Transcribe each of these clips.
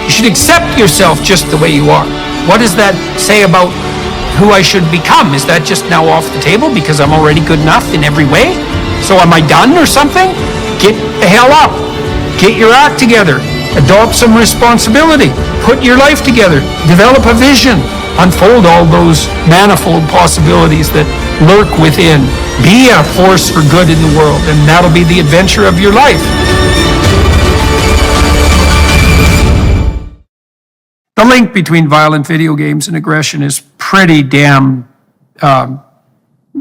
You should accept yourself just the way you are. What does that say about who I should become? Is that just now off the table because I'm already good enough in every way? So am I done or something? Get the hell up. Get your act together. Adopt some responsibility. Put your life together. Develop a vision. Unfold all those manifold possibilities that lurk within. Be a force for good in the world, and that'll be the adventure of your life. The link between violent video games and aggression is pretty damn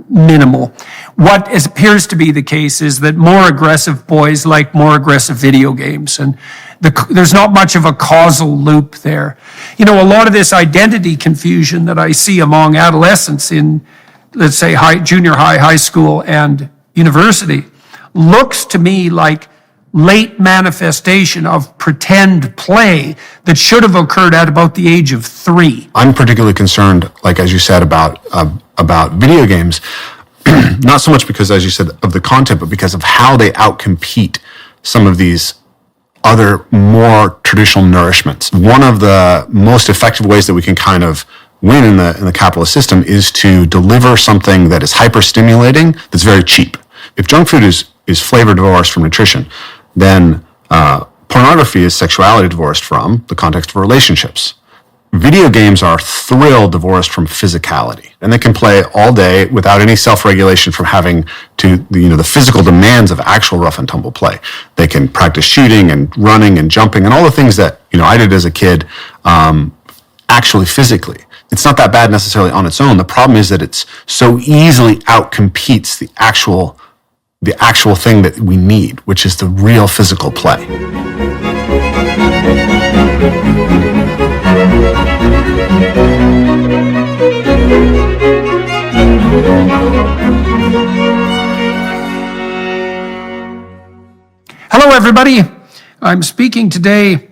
minimal. What appears to be the case is that more aggressive boys like more aggressive video games, and there's not much of a causal loop there. You know, a lot of this identity confusion that I see among adolescents in, let's say, junior high, high school, and university looks to me like late manifestation of pretend play that should have occurred at about the age of 3. I'm particularly concerned, like as you said, about video games, not so much because, as you said, of the content, but because of how they outcompete some of these other more traditional nourishments. One of the most effective ways that we can kind of win in the capitalist system is to deliver something that is hyper-stimulating, that's very cheap. If junk food is flavor divorced from nutrition, then pornography is sexuality divorced from the context of relationships. Video games are thrill divorced from physicality, and they can play all day without any self-regulation from having to, the physical demands of actual rough and tumble play. They can practice shooting and running and jumping and all the things that, I did as a kid, actually physically. It's not that bad necessarily on its own. The problem is that it's so easily outcompetes the actual thing that we need, which is the real physical play. Hello, everybody. I'm speaking today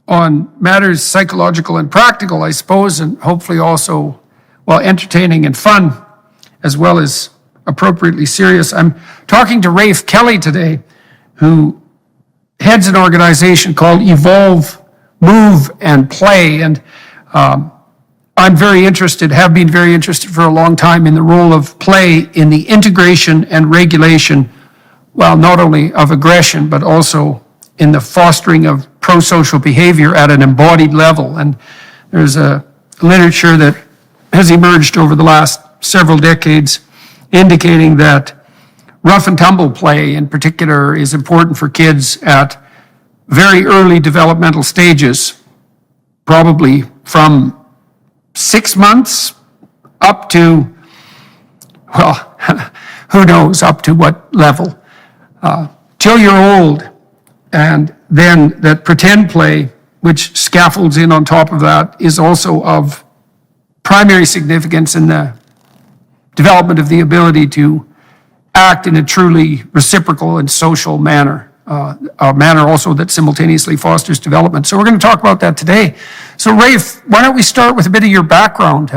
on matters psychological and practical, I suppose, and hopefully also, entertaining and fun, as well as appropriately serious. I'm talking to Rafe Kelley today, who heads an organization called Evolve, Move, and Play. And I'm very interested, have been very interested for a long time in the role of play in the integration and regulation, not only of aggression, but also in the fostering of pro-social behavior at an embodied level. And there's a literature that has emerged over the last several decades indicating that rough and tumble play in particular is important for kids at very early developmental stages, probably from 6 months up to, who knows up to what level, till you're old. And then that pretend play, which scaffolds in on top of that, is also of primary significance in the development of the ability to act in a truly reciprocal and social manner, a manner also that simultaneously fosters development. So we're going to talk about that today. So Rafe, why don't we start with a bit of your background?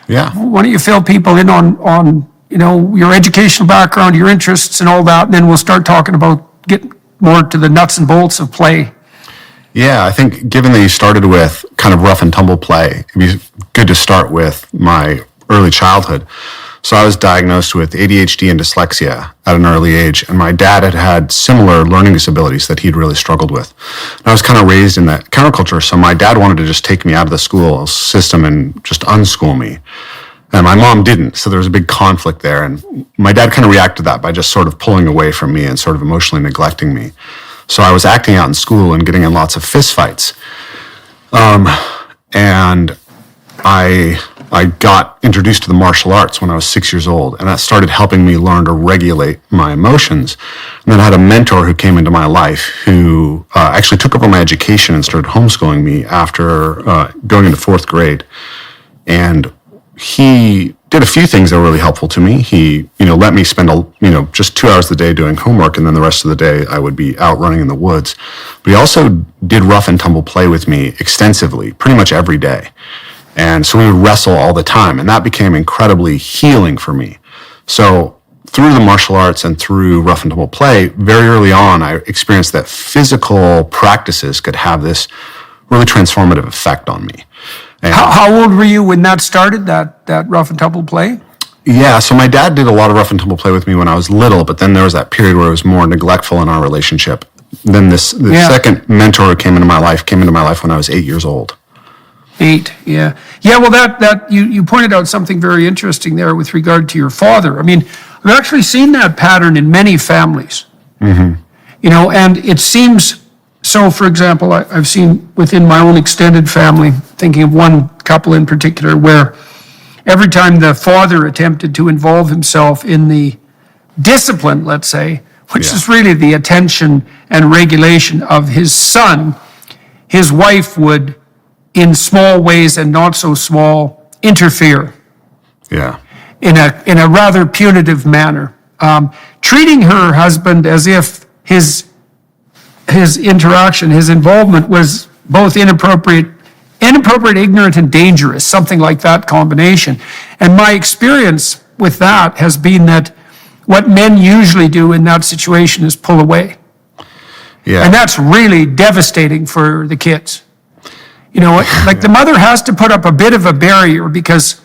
Yeah. Why don't you fill people in on your educational background, your interests and all that, and then we'll start talking about getting more to the nuts and bolts of play. Yeah, I think given that you started with kind of rough and tumble play, it'd be good to start with my early childhood. So I was diagnosed with ADHD and dyslexia at an early age, and my dad had similar learning disabilities that he'd really struggled with. And I was kind of raised in that counterculture, so my dad wanted to just take me out of the school system and just unschool me. And my mom didn't, so there was a big conflict there. And my dad kind of reacted to that by just sort of pulling away from me and sort of emotionally neglecting me. So I was acting out in school and getting in lots of fist fights. And I got introduced to the martial arts when I was 6 years old, and that started helping me learn to regulate my emotions. And then I had a mentor who came into my life who actually took over my education and started homeschooling me after going into 4th grade. And he did a few things that were really helpful to me. He, let me spend, just 2 hours a day doing homework, and then the rest of the day I would be out running in the woods. But he also did rough and tumble play with me extensively, pretty much every day. And so we would wrestle all the time, and that became incredibly healing for me. So through the martial arts and through rough and tumble play, very early on, I experienced that physical practices could have this really transformative effect on me. And How old were you when that started, that rough and tumble play? yeah, so my dad did a lot of rough and tumble play with me when I was little, but then there was that period where it was more neglectful in our relationship. Then the second mentor who came into my life when I was 8 years old. 8, yeah. Yeah, well, that you pointed out something very interesting there with regard to your father. I mean, I've actually seen that pattern in many families. Mm-hmm. You know, and it seems, so for example, I've seen within my own extended family, thinking of one couple in particular, where every time the father attempted to involve himself in the discipline, let's say, which is really the attention and regulation of his son, his wife would, in small ways and not so small, interfere. Yeah. In a rather punitive manner, treating her husband as if his interaction, his involvement was both inappropriate, ignorant, and dangerous, something like that combination. And my experience with that has been that what men usually do in that situation is pull away. Yeah. And that's really devastating for the kids. You know, like the mother has to put up a bit of a barrier because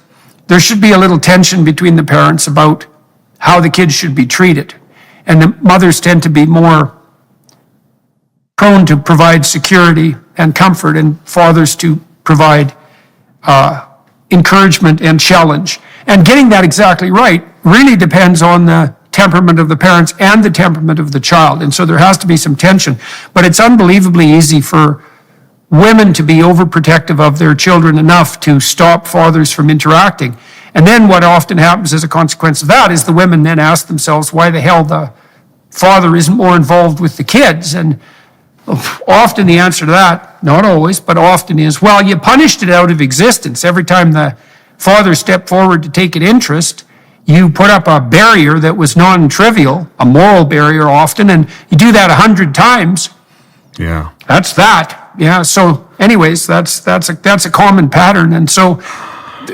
there should be a little tension between the parents about how the kids should be treated. And the mothers tend to be more prone to provide security and comfort, and fathers to provide encouragement and challenge. And getting that exactly right really depends on the temperament of the parents and the temperament of the child. And so there has to be some tension. But it's unbelievably easy for women to be overprotective of their children enough to stop fathers from interacting. And then what often happens as a consequence of that is the women then ask themselves why the hell the father isn't more involved with the kids. And often the answer to that, not always, but often is, well, you punished it out of existence. Every time the father stepped forward to take an interest, you put up a barrier that was non-trivial, a moral barrier often, and you do that 100 times. Yeah. That's that. Yeah. So anyways, that's a common pattern. And so,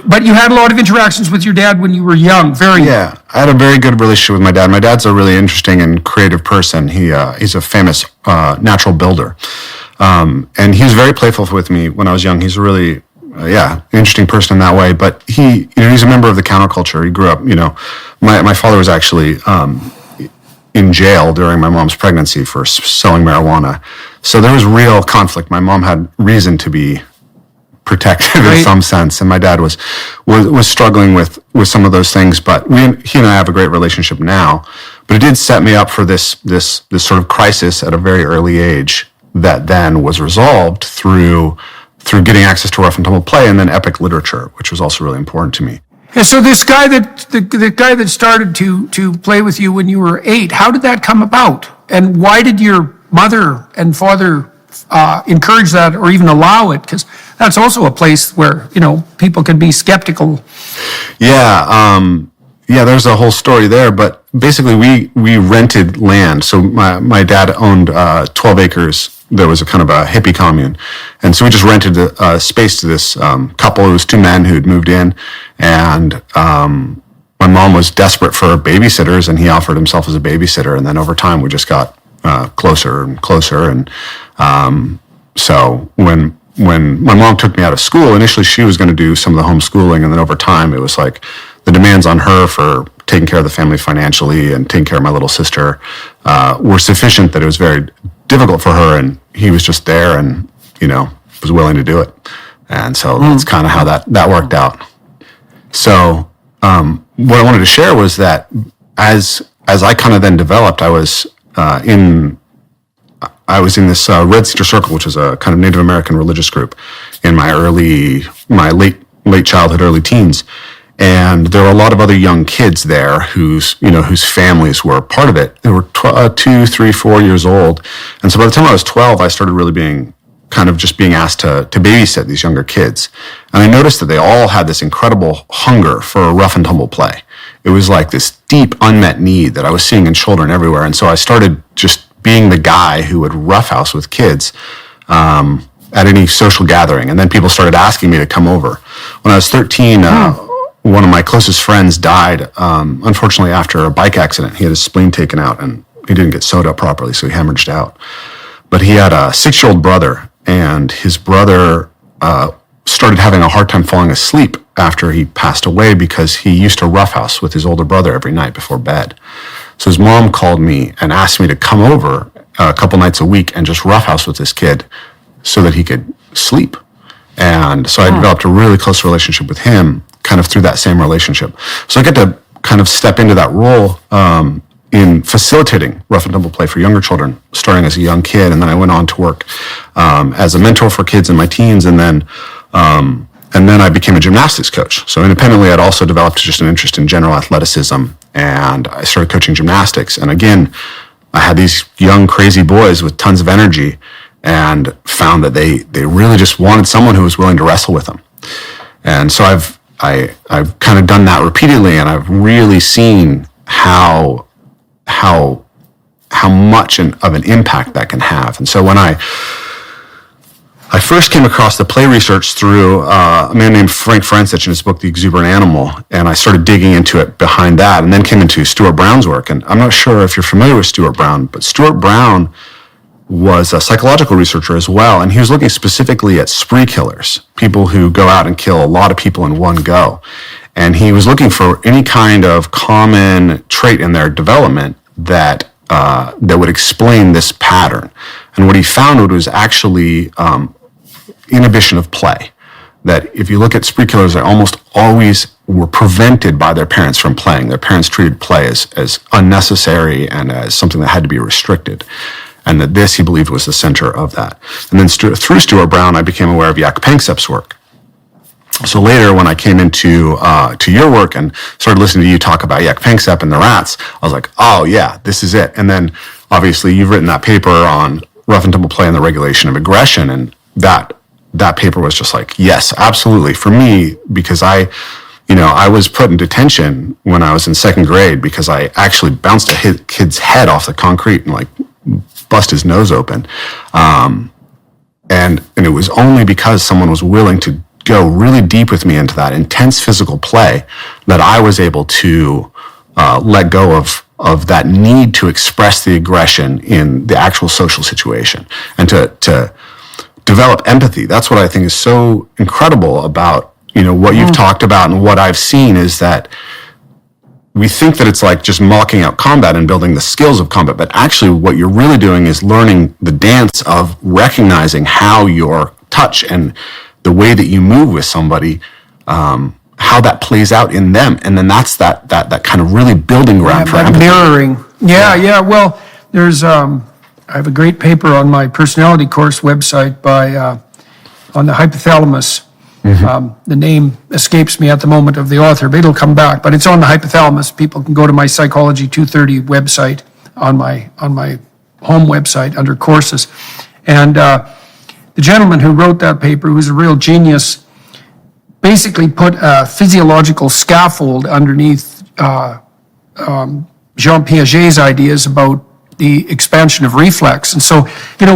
but you had a lot of interactions with your dad when you were young, very young. Yeah, I had a very good relationship with my dad. My dad's a really interesting and creative person. He's a famous natural builder. And he was very playful with me when I was young. He's a really, interesting person in that way. But he's a member of the counterculture. He grew up, my father was actually in jail during my mom's pregnancy for selling marijuana. So there was real conflict. My mom had reason to be protective in some sense, and my dad was struggling with some of those things. But he and I have a great relationship now. But it did set me up for this sort of crisis at a very early age that then was resolved through getting access to rough and tumble play and then epic literature, which was also really important to me. Yeah, so this guy the guy that started to play with you when you were 8, how did that come about? And why did your mother and father encourage that or even allow it? Because that's also a place where, people can be skeptical. Yeah, there's a whole story there, but basically we rented land. So my dad owned 12 acres. There was a kind of a hippie commune. And so we just rented a space to this couple. It was 2 men who'd moved in, and my mom was desperate for babysitters, and he offered himself as a babysitter. And then over time, we just got closer and closer. And so when my mom took me out of school, initially she was going to do some of the homeschooling, and then over time it was like the demands on her for taking care of the family financially and taking care of my little sister were sufficient that it was very difficult for her, and he was just there and was willing to do it. And so that's kind of how that worked out. So what I wanted to share was that as I kind of then developed, I was in this Red Cedar Circle, which is a kind of Native American religious group, in my late childhood, early teens. And there were a lot of other young kids there whose families were part of it. They were 2, 3, 4 years old. And so by the time I was 12, I started really being asked to babysit these younger kids. And I noticed that they all had this incredible hunger for rough and tumble play. It was like this deep unmet need that I was seeing in children everywhere. And so I started just being the guy who would roughhouse with kids at any social gathering. And then people started asking me to come over. When I was 13, one of my closest friends died, unfortunately, after a bike accident. He had his spleen taken out, and he didn't get sewed up properly, so he hemorrhaged out. But he had a 6-year-old brother, and his brother started having a hard time falling asleep after he passed away because he used to roughhouse with his older brother every night before bed. So his mom called me and asked me to come over a couple nights a week and just roughhouse with this kid so that he could sleep. And so I developed a really close relationship with him kind of through that same relationship. So I get to kind of step into that role in facilitating rough and tumble play for younger children, starting as a young kid. And then I went on to work as a mentor for kids in my teens. And then I became a gymnastics coach. So independently, I'd also developed just an interest in general athleticism. And I started coaching gymnastics. And again, I had these young, crazy boys with tons of energy and found that they really just wanted someone who was willing to wrestle with them. And so I've kind of done that repeatedly, and I've really seen how much of an impact that can have. And so when I first came across the play research through a man named Frank Francich in his book, The Exuberant Animal, and I started digging into it behind that, and then came into Stuart Brown's work. And I'm not sure if you're familiar with Stuart Brown, but Stuart Brown was a psychological researcher as well, and he was looking specifically at spree killers, people who go out and kill a lot of people in one go. And he was looking for any kind of common trait in their development that would explain this pattern. And what he found was actually inhibition of play. That if you look at spree killers, they almost always were prevented by their parents from playing. Their parents treated play as unnecessary and as something that had to be restricted. And that this, he believed, was the center of that. And then through Stuart Brown, I became aware of Jaak Panksepp's work. So later, when I came into to your work and started listening to you talk about Jaak Panksepp and the rats, I was like, oh yeah, this is it. And then obviously you've written that paper on rough and tumble play and the regulation of aggression, and that paper was just like, yes, absolutely, for me, because I was put in detention when I was in second grade because I actually bounced a kid's head off the concrete and like bust his nose open. And it was only because someone was willing to go really deep with me into that intense physical play that I was able to let go of that need to express the aggression in the actual social situation and to develop empathy. That's what I think is so incredible about, what you've talked about and what I've seen is that we think that it's like just mocking out combat and building the skills of combat, but actually what you're really doing is learning the dance of recognizing how your touch and the way that you move with somebody, how that plays out in them. And then that's that kind of really building ground for empathy. Mirroring. Yeah. Well, there's, I have a great paper on my personality course website on the hypothalamus. Mm-hmm. The name escapes me at the moment of the author, but it'll come back. But it's on the hypothalamus. People can go to my Psychology 230 website on my home website under courses. And the gentleman who wrote that paper, who's a real genius, basically put a physiological scaffold underneath Jean Piaget's ideas about the expansion of reflex. And so,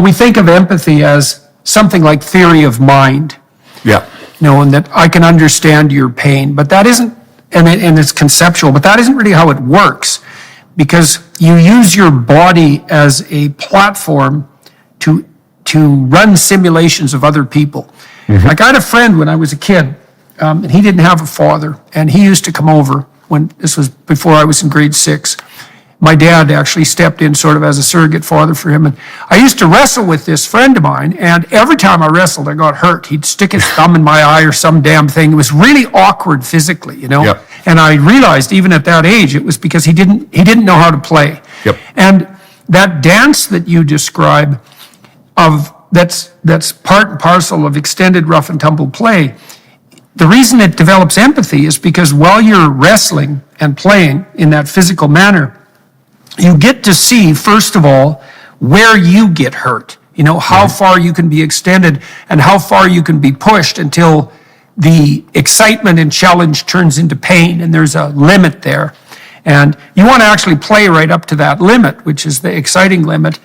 we think of empathy as something like theory of mind. Yeah. And that I can understand your pain, but that isn't, and it's conceptual, but that isn't really how it works, because you use your body as a platform to run simulations of other people. Mm-hmm. Like I had a friend when I was a kid, and he didn't have a father, and he used to come over when this was before I was in grade 6. My dad actually stepped in sort of as a surrogate father for him. And I used to wrestle with this friend of mine, and every time I wrestled, I got hurt. He'd stick his thumb in my eye or some damn thing. It was really awkward physically, Yep. And I realized even at that age, it was because he didn't know how to play. Yep. And that dance that you describe that's part and parcel of extended rough and tumble play, the reason it develops empathy is because while you're wrestling and playing in that physical manner, you get to see, first of all, where you get hurt, how far you can be extended and how far you can be pushed until the excitement and challenge turns into pain, and there's a limit there. And you want to actually play right up to that limit, which is the exciting limit.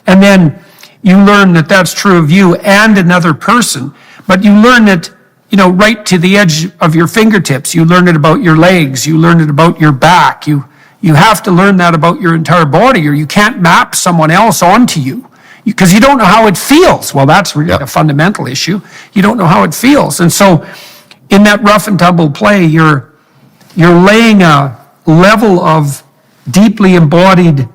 And then you learn that that's true of you and another person, but you learn it, right to the edge of your fingertips. You learn it about your legs. You learn it about your back. You have to learn that about your entire body, or you can't map someone else onto you. because you don't know how it feels. Well, that's really a fundamental issue. You don't know how it feels. And so in that rough and tumble play, you're laying a level of deeply embodied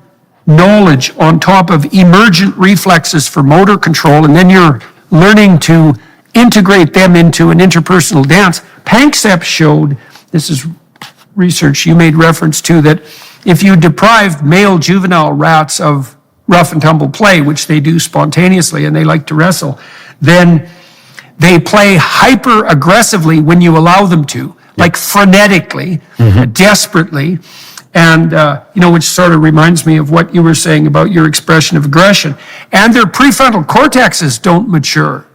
knowledge on top of emergent reflexes for motor control, and then you're learning to integrate them into an interpersonal dance. Panksepp showed, this is research you made reference to, that if you deprived male juvenile rats of rough and tumble play, which they do spontaneously and they like to wrestle, then they play hyper aggressively when you allow them to, like frenetically, desperately. And, which sort of reminds me of what you were saying about your expression of aggression. And their prefrontal cortexes don't mature.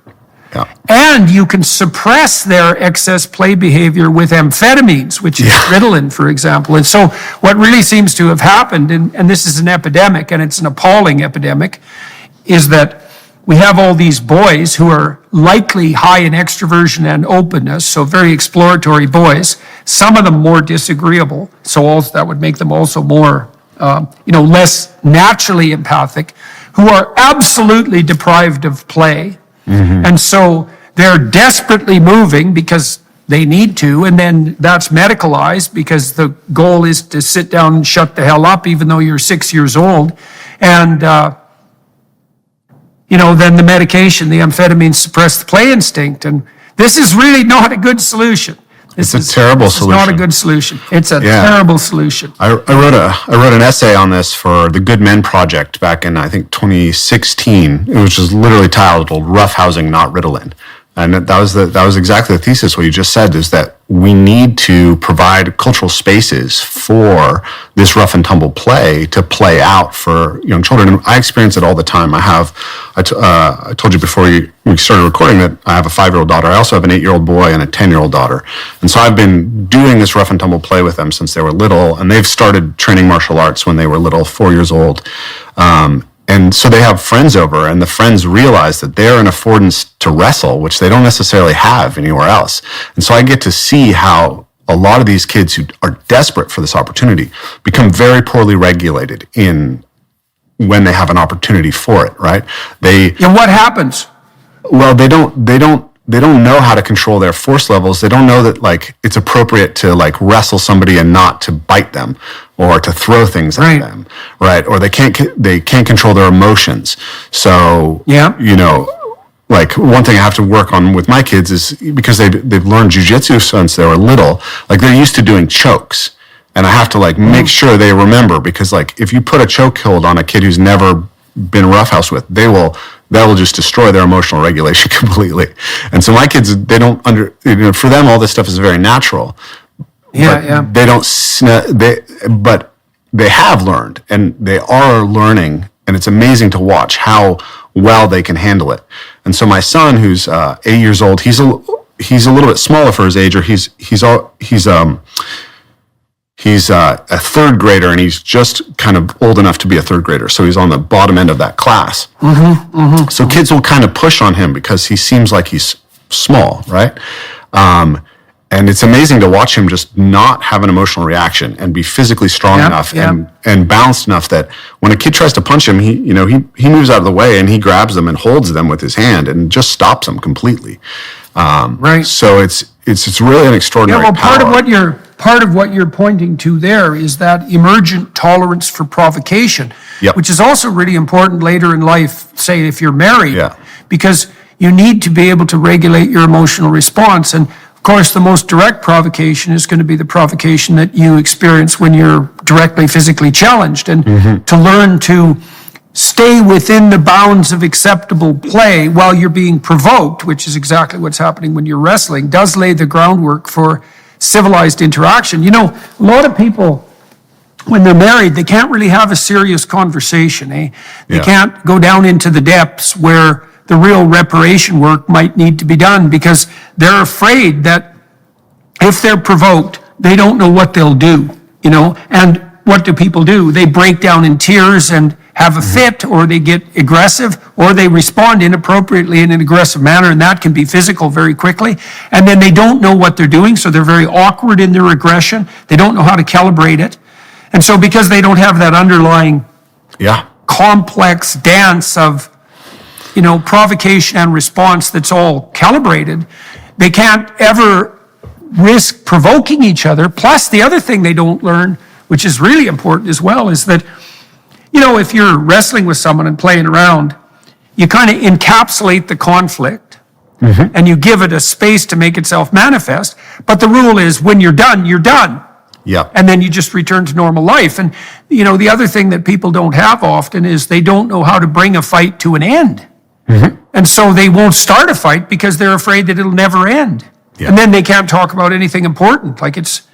Yeah. And you can suppress their excess play behavior with amphetamines, which is Ritalin, for example. And so what really seems to have happened, and this is an epidemic, and it's an appalling epidemic, is that we have all these boys who are likely high in extroversion and openness, so very exploratory boys, some of them more disagreeable, so also that would make them also more, less naturally empathic, who are absolutely deprived of play. And so they're desperately moving because they need to, and then that's medicalized because the goal is to sit down and shut the hell up even though you're 6 years old. And, then the medication, the amphetamines suppress the play instinct. And this is really not a good solution. It's a terrible solution. It's not a good solution. It's a terrible solution. I wrote an essay on this for the Good Men Project back in, I think, 2016. It was just literally titled "Rough Housing, Not Ritalin." And that was exactly the thesis. What you just said is that we need to provide cultural spaces for this rough and tumble play to play out for young children. And I experience it all the time. I told you before we started recording that I have a 5-year-old daughter. I also have an 8-year-old boy and a 10-year-old daughter. And so I've been doing this rough and tumble play with them since they were little. And they've started training martial arts when they were little, 4 years old. And so they have friends over, and the friends realize that they're an affordance to wrestle, which they don't necessarily have anywhere else. And so I get to see how a lot of these kids who are desperate for this opportunity become very poorly regulated when they have an opportunity for it, right? And what happens? Well, they don't know how to control their force levels. They don't know that it's appropriate to wrestle somebody and not to bite them or to throw things at them, right? Or they can't control their emotions. So, one thing I have to work on with my kids is because they've learned jujitsu since they were little, they're used to doing chokes. And I have to make sure they remember, because if you put a chokehold on a kid who's never been roughhoused with, that will just destroy their emotional regulation completely. And so my kids, they don't for them, all this stuff is very natural. They don't, but they have learned, and they are learning, and it's amazing to watch how well they can handle it. And so my son, who's 8 years old, he's a little bit smaller for his age, or he's a third grader, and he's just kind of old enough to be a third grader. So he's on the bottom end of that class. So kids will kind of push on him because he seems like he's small, right? And it's amazing to watch him just not have an emotional reaction and be physically strong enough and balanced enough that when a kid tries to punch him, he moves out of the way and he grabs them and holds them with his hand and just stops them completely. So it's really an extraordinary power. Part of what you're pointing to there is that emergent tolerance for provocation, which is also really important later in life, say if you're married, because you need to be able to regulate your emotional response. And of course, the most direct provocation is going to be the provocation that you experience when you're directly physically challenged. And to learn to stay within the bounds of acceptable play while you're being provoked, which is exactly what's happening when you're wrestling, does lay the groundwork for civilized interaction. A lot of people, when they're married, they can't really have a serious conversation, They can't go down into the depths where the real reparation work might need to be done, because they're afraid that if they're provoked, they don't know what they'll do, And what do people do? They break down in tears and have a fit, or they get aggressive, or they respond inappropriately in an aggressive manner, and that can be physical very quickly. And then they don't know what they're doing, so they're very awkward in their aggression. They don't know how to calibrate it. And so because they don't have that underlying complex dance of provocation and response that's all calibrated. They can't ever risk provoking each other. Plus, the other thing they don't learn, which is really important as well, is that, if you're wrestling with someone and playing around, you kind of encapsulate the conflict and you give it a space to make itself manifest. But the rule is when you're done, you're done. Yeah. And then you just return to normal life. And, the other thing that people don't have often is they don't know how to bring a fight to an end. And so they won't start a fight because they're afraid that it'll never end. Yeah. And then they can't talk about anything important. Like it's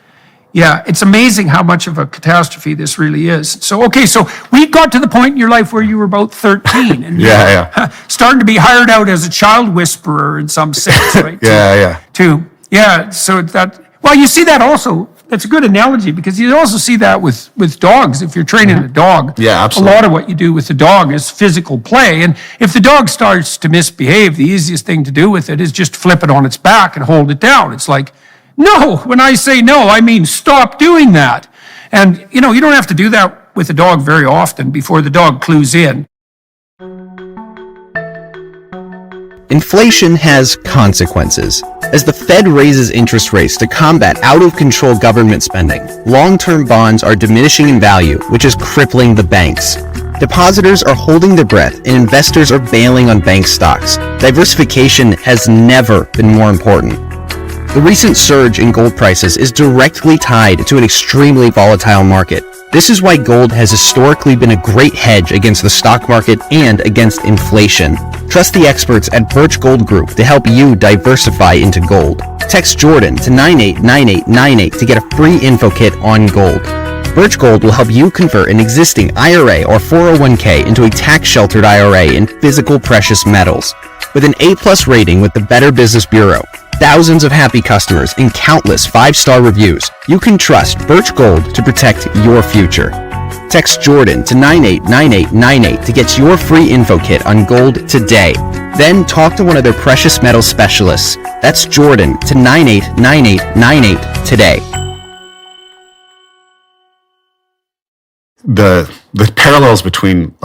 amazing how much of a catastrophe this really is. So we got to the point in your life where you were about 13 and starting to be hired out as a child whisperer in some sense, right? Well, you see that also. That's a good analogy because you also see that with dogs. If you're training a dog, absolutely. A lot of what you do with the dog is physical play. And if the dog starts to misbehave, the easiest thing to do with it is just flip it on its back and hold it down. It's like, no, when I say no, I mean stop doing that. And, you don't have to do that with a dog very often before the dog clues in. Inflation has consequences. As the Fed raises interest rates to combat out-of-control government spending, long-term bonds are diminishing in value, which is crippling the banks. Depositors are holding their breath and investors are bailing on bank stocks. Diversification has never been more important. The recent surge in gold prices is directly tied to an extremely volatile market. This is why gold has historically been a great hedge against the stock market and against inflation. Trust the experts at Birch Gold Group to help you diversify into gold. Text Jordan to 989898 to get a free info kit on gold. Birch Gold will help you convert an existing IRA or 401k into a tax-sheltered IRA in physical precious metals. With an A+ rating with the Better Business Bureau, thousands of happy customers, and countless 5-star reviews, you can trust Birch Gold to protect your future. Text Jordan to 989898 to get your free info kit on gold today. Then talk to one of their precious metal specialists. That's Jordan to 989898 today. The parallels between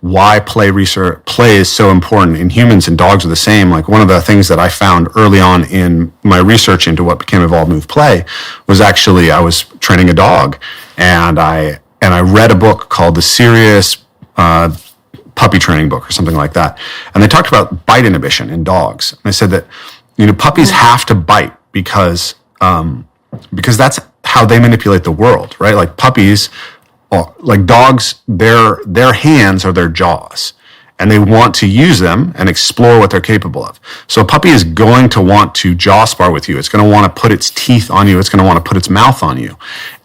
why play is so important in humans and dogs are the same. Like one of the things that I found early on in my research into what became Evolve Move Play was actually I was training a dog and I read a book called The Serious Puppy Training Book or something like that. And they talked about bite inhibition in dogs. And they said that, puppies have to bite because that's how they manipulate the world, right? Like puppies, like dogs, their hands are their jaws and they want to use them and explore what they're capable of. So a puppy is going to want to jaw spar with you. It's going to want to put its teeth on you. It's going to want to put its mouth on you.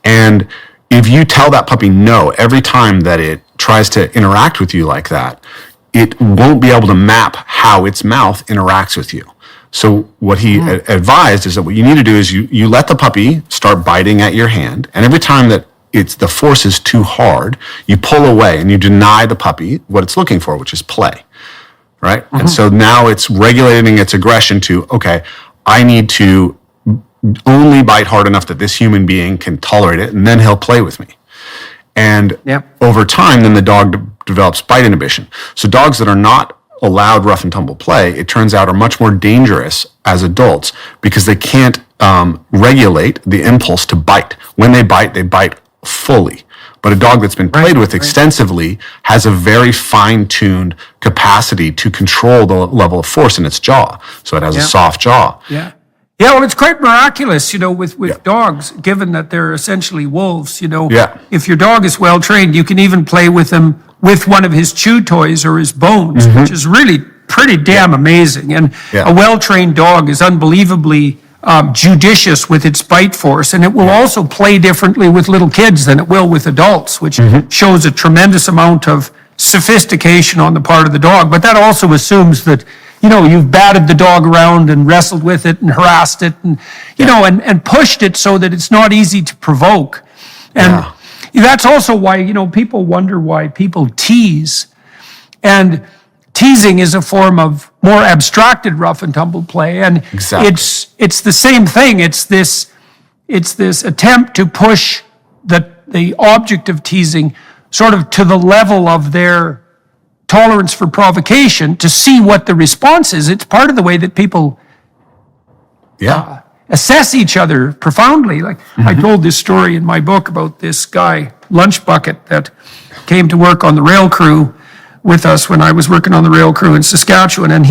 And if you tell that puppy no every time that it tries to interact with you like that, it won't be able to map how its mouth interacts with you. So what he advised is that what you need to do is you let the puppy start biting at your hand, and every time that the force is too hard, you pull away and you deny the puppy what it's looking for, which is play, right? And so now it's regulating its aggression to, okay, I need to only bite hard enough that this human being can tolerate it, and then he'll play with me. And over time, then the dog develops bite inhibition. So dogs that are not allowed rough and tumble play, it turns out, are much more dangerous as adults because they can't regulate the impulse to bite. When they bite fully. But a dog that's been played with extensively has a very fine-tuned capacity to control the level of force in its jaw. So it has a soft jaw. Yeah, well, it's quite miraculous, with dogs, given that they're essentially wolves, If your dog is well-trained, you can even play with him with one of his chew toys or his bones, which is really pretty damn amazing. And a well-trained dog is unbelievably judicious with its bite force, and it will also play differently with little kids than it will with adults, which shows a tremendous amount of sophistication on the part of the dog. But that also assumes that, you've batted the dog around and wrestled with it and harassed it and, and pushed it so that it's not easy to provoke. And that's also why, people wonder why people tease. And teasing is a form of more abstracted rough and tumble play, and it's the same thing. It's this attempt to push the object of teasing sort of to the level of their tolerance for provocation to see what the response is. It's part of the way that people assess each other profoundly. Like I told this story in my book about this guy, Lunch Bucket, that came to work on the rail crew with us when I was working on the rail crew in Saskatchewan. And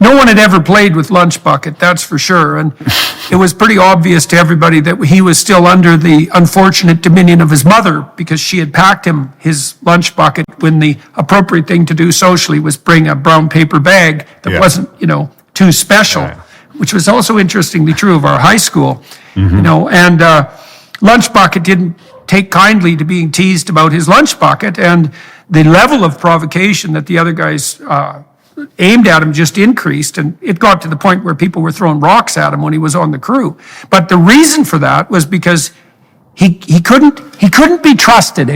no one had ever played with Lunch Bucket, that's for sure. And it was pretty obvious to everybody that he was still under the unfortunate dominion of his mother, because she had packed him his lunch bucket when the appropriate thing to do socially was bring a brown paper bag that wasn't, too special, which was also interestingly true of our high school, and Lunch Bucket didn't take kindly to being teased about his lunch bucket, and the level of provocation that the other guys aimed at him just increased, and it got to the point where people were throwing rocks at him when he was on the crew. But the reason for that was because he couldn't be trusted.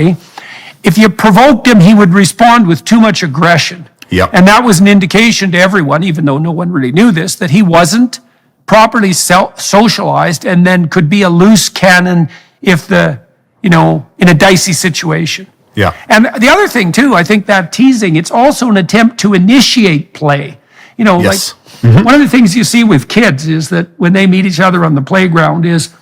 If you provoked him, he would respond with too much aggression. Yep. And that was an indication to everyone, even though no one really knew this, that he wasn't properly socialized, and then could be a loose cannon if in a dicey situation. Yeah. And the other thing too, I think that teasing, it's also an attempt to initiate play. Yes. One of the things you see with kids is that when they meet each other on the playground is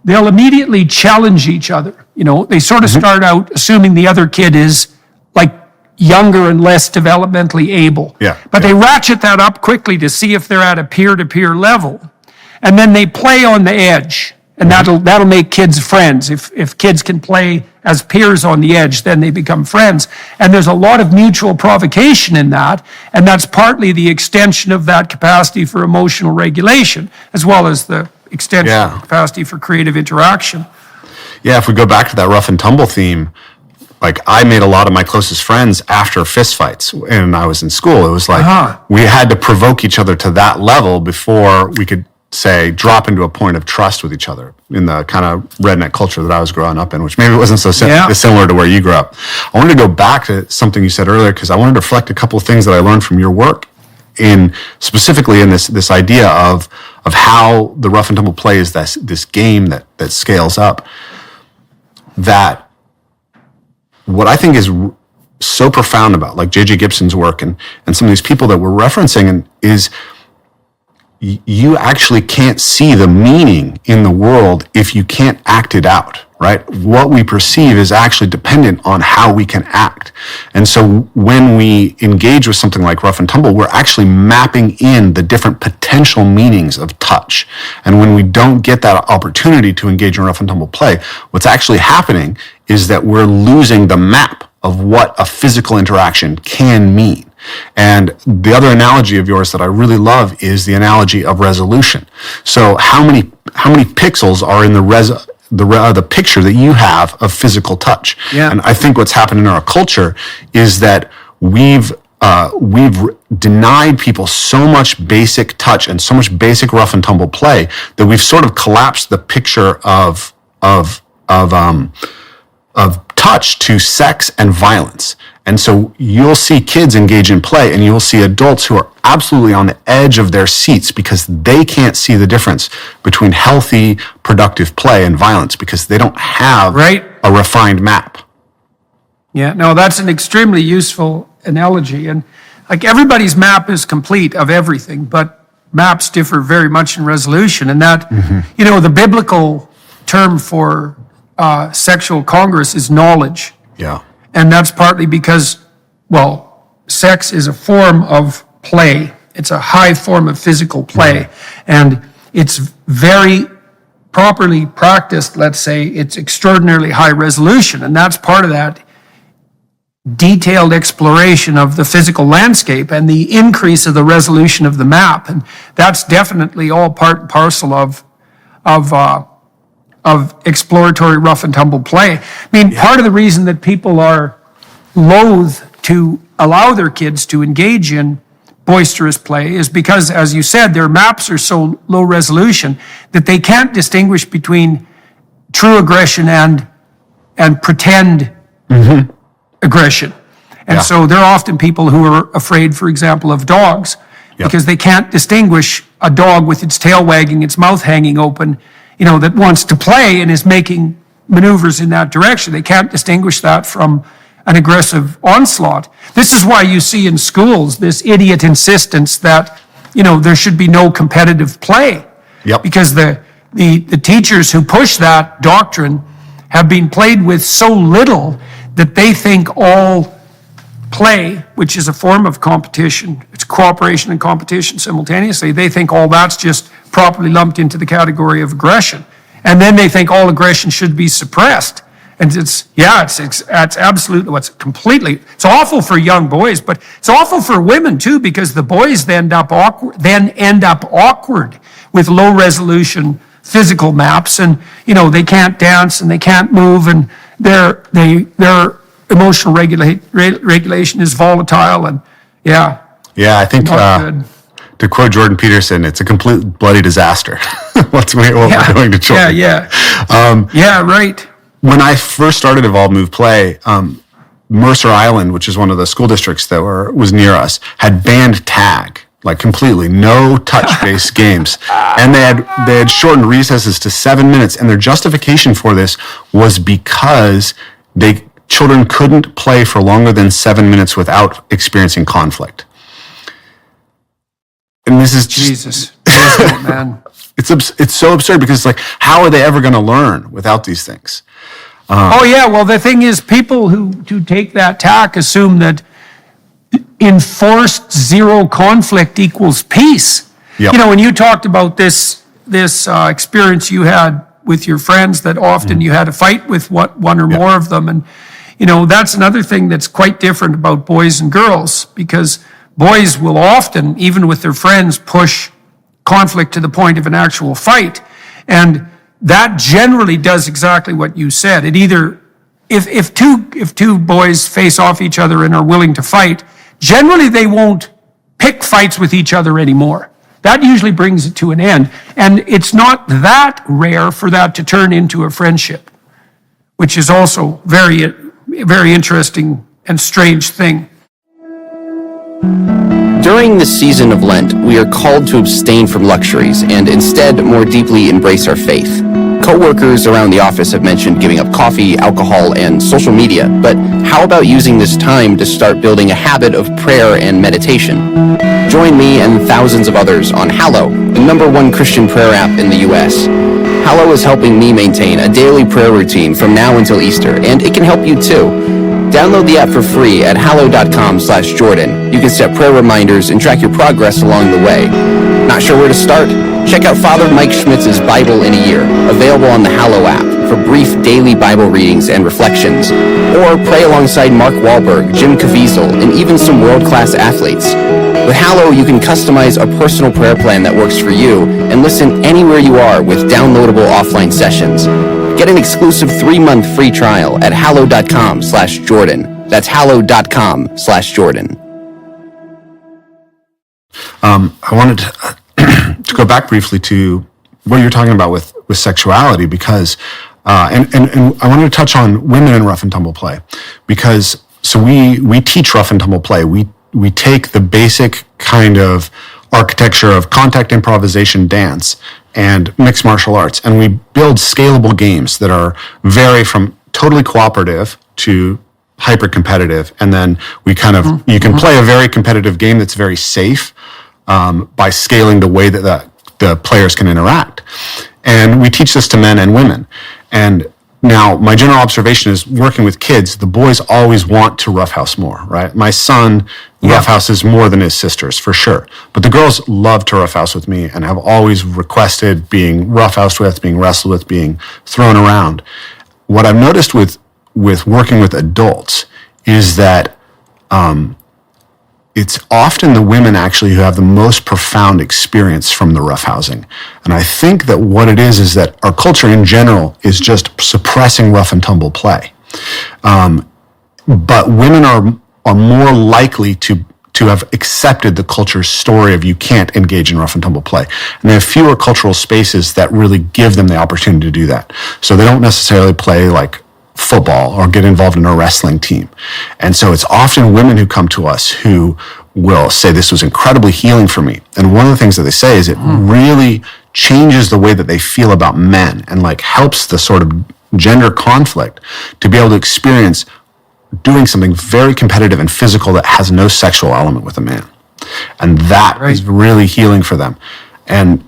they'll immediately challenge each other. They sort of start out assuming the other kid is like younger and less developmentally able. Yeah. But they ratchet that up quickly to see if they're at a peer-to-peer level. And then they play on the edge. And that'll make kids friends. If kids can play as peers on the edge, then they become friends. And there's a lot of mutual provocation in that, and that's partly the extension of that capacity for emotional regulation, as well as the extension of capacity for creative interaction. Yeah, if we go back to that rough and tumble theme, like I made a lot of my closest friends after fistfights when I was in school. It was like we had to provoke each other to that level before we could say, drop into a point of trust with each other in the kind of redneck culture that I was growing up in, which maybe wasn't so similar to where you grew up. I wanted to go back to something you said earlier, because I wanted to reflect a couple of things that I learned from your work, specifically in this idea of how the rough and tumble play is this game that scales up. That what I think is so profound about like J.J. Gibson's work and some of these people that we're referencing is you actually can't see the meaning in the world if you can't act it out, right? What we perceive is actually dependent on how we can act. And so when we engage with something like rough and tumble, we're actually mapping in the different potential meanings of touch. And when we don't get that opportunity to engage in rough and tumble play, what's actually happening is that we're losing the map of what a physical interaction can mean. And the other analogy of yours that I really love is the analogy of resolution. So how many pixels are in the picture that you have of physical touch? Yeah. And I think what's happened in our culture is that we've denied people so much basic touch and so much basic rough and tumble play that we've sort of collapsed the picture of touch to sex and violence. And so you'll see kids engage in play, and you'll see adults who are absolutely on the edge of their seats because they can't see the difference between healthy, productive play and violence because they don't have a refined map. Yeah, no, that's an extremely useful analogy. And like everybody's map is complete of everything, but maps differ very much in resolution. And that, the biblical term for sexual congress is knowledge. Yeah. And that's partly because, sex is a form of play. It's a high form of physical play. And it's very properly practiced, let's say, it's extraordinarily high resolution. And that's part of that detailed exploration of the physical landscape and the increase of the resolution of the map. And that's definitely all part and parcel of exploratory rough and tumble play. I mean, part of the reason that people are loath to allow their kids to engage in boisterous play is because, as you said, their maps are so low resolution that they can't distinguish between true aggression and pretend aggression. And so they're often people who are afraid, for example, of dogs because they can't distinguish a dog with its tail wagging, its mouth hanging open, that wants to play and is making maneuvers in that direction. They can't distinguish that from an aggressive onslaught. This is why you see in schools this idiot insistence that, there should be no competitive play. Yep. Because the teachers who push that doctrine have been played with so little that they think all play, which is a form of competition, it's cooperation and competition simultaneously, they think all that's just properly lumped into the category of aggression. And then they think all aggression should be suppressed. And it's absolutely, it's awful for young boys, but it's awful for women too, because the boys then end up awkward with low resolution physical maps, and they can't dance and they can't move, and their emotional regulation is volatile, and I think to quote Jordan Peterson, it's a complete bloody disaster. what we're doing to children. Right. When I first started Evolve Move Play, Mercer Island, which is one of the school districts that was near us, had banned tag, like completely, no touch-based games. And they had shortened recesses to 7 minutes, and their justification for this was because children couldn't play for longer than 7 minutes without experiencing conflict. And this is Jesus, man. It's so absurd, because it's like, how are they ever going to learn without these things? Well, the thing is, people who take that tack assume that enforced zero conflict equals peace. Yep. When you talked about this experience you had with your friends, that often you had a fight with one or more of them, and that's another thing that's quite different about boys and girls, because boys will often, even with their friends, push conflict to the point of an actual fight, and that generally does exactly what you said. It either, if two boys face off each other and are willing to fight, generally they won't pick fights with each other anymore. That usually brings it to an end, and it's not that rare for that to turn into a friendship, which is also very, very interesting and strange thing. During this season of Lent, we are called to abstain from luxuries and instead more deeply embrace our faith. Co-workers around the office have mentioned giving up coffee, alcohol, and social media, but how about using this time to start building a habit of prayer and meditation? Join me and thousands of others on Hallow, the #1 Christian prayer app in the US. Hallow is helping me maintain a daily prayer routine from now until Easter, and it can help you too. Download the app for free at hallow.com/Jordan. You can set prayer reminders and track your progress along the way. Not sure where to start? Check out Father Mike Schmitz's Bible in a Year, available on the Hallow app for brief daily Bible readings and reflections. Or pray alongside Mark Wahlberg, Jim Caviezel, and even some world-class athletes. With Hallow, you can customize a personal prayer plan that works for you and listen anywhere you are with downloadable offline sessions. Get an exclusive 3-month free trial at hallow.com/Jordan. That's hallow.com/Jordan. I wanted to go back briefly to what you're talking about with sexuality, because, and I wanted to touch on women in rough and tumble play, because so we teach rough and tumble play. We take the basic kind of architecture of contact improvisation dance and mixed martial arts, and we build scalable games that vary from totally cooperative to hyper competitive, and then we kind of you can play a very competitive game that's very safe by scaling the way that the players can interact. And we teach this to men and women. And now my general observation is, working with kids, the boys always want to roughhouse more, right? My son roughhouses more than his sisters, for sure. But the girls love to roughhouse with me and have always requested being roughhoused with, being wrestled with, being thrown around. What I've noticed with working with adults is that it's often the women actually who have the most profound experience from the roughhousing. And I think that what it is that our culture in general is just suppressing rough and tumble play. But women are more likely to have accepted the culture's story of you can't engage in rough and tumble play. And they have fewer cultural spaces that really give them the opportunity to do that. So they don't necessarily play like football or get involved in a wrestling team. And so it's often women who come to us who will say, this was incredibly healing for me. And one of the things that they say is it really changes the way that they feel about men, and like helps the sort of gender conflict to be able to experience doing something very competitive and physical that has no sexual element with a man. And that is really healing for them. And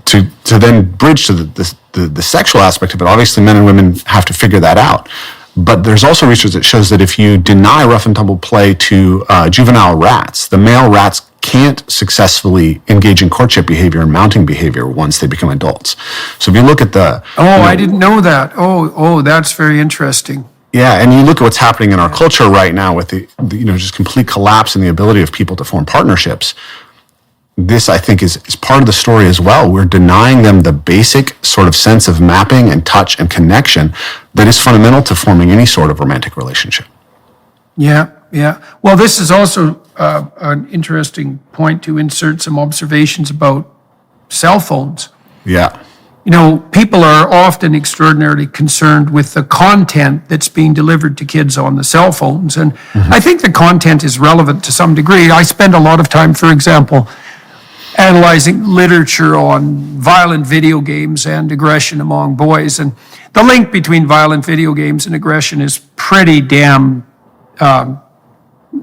to then bridge to the sexual aspect of it, obviously men and women have to figure that out. But there's also research that shows that if you deny rough and tumble play to juvenile rats, the male rats can't successfully engage in courtship behavior and mounting behavior once they become adults. So if you look at the... I didn't know that. That's very interesting. Yeah, and you look at what's happening in our culture right now with the just complete collapse in the ability of people to form partnerships. This, I think, is part of the story as well. We're denying them the basic sort of sense of mapping and touch and connection that is fundamental to forming any sort of romantic relationship. Yeah. Well, this is also an interesting point to insert some observations about cell phones. Yeah. People are often extraordinarily concerned with the content that's being delivered to kids on the cell phones. And I think the content is relevant to some degree. I spend a lot of time, for example, analyzing literature on violent video games and aggression among boys. And the link between violent video games and aggression is pretty damn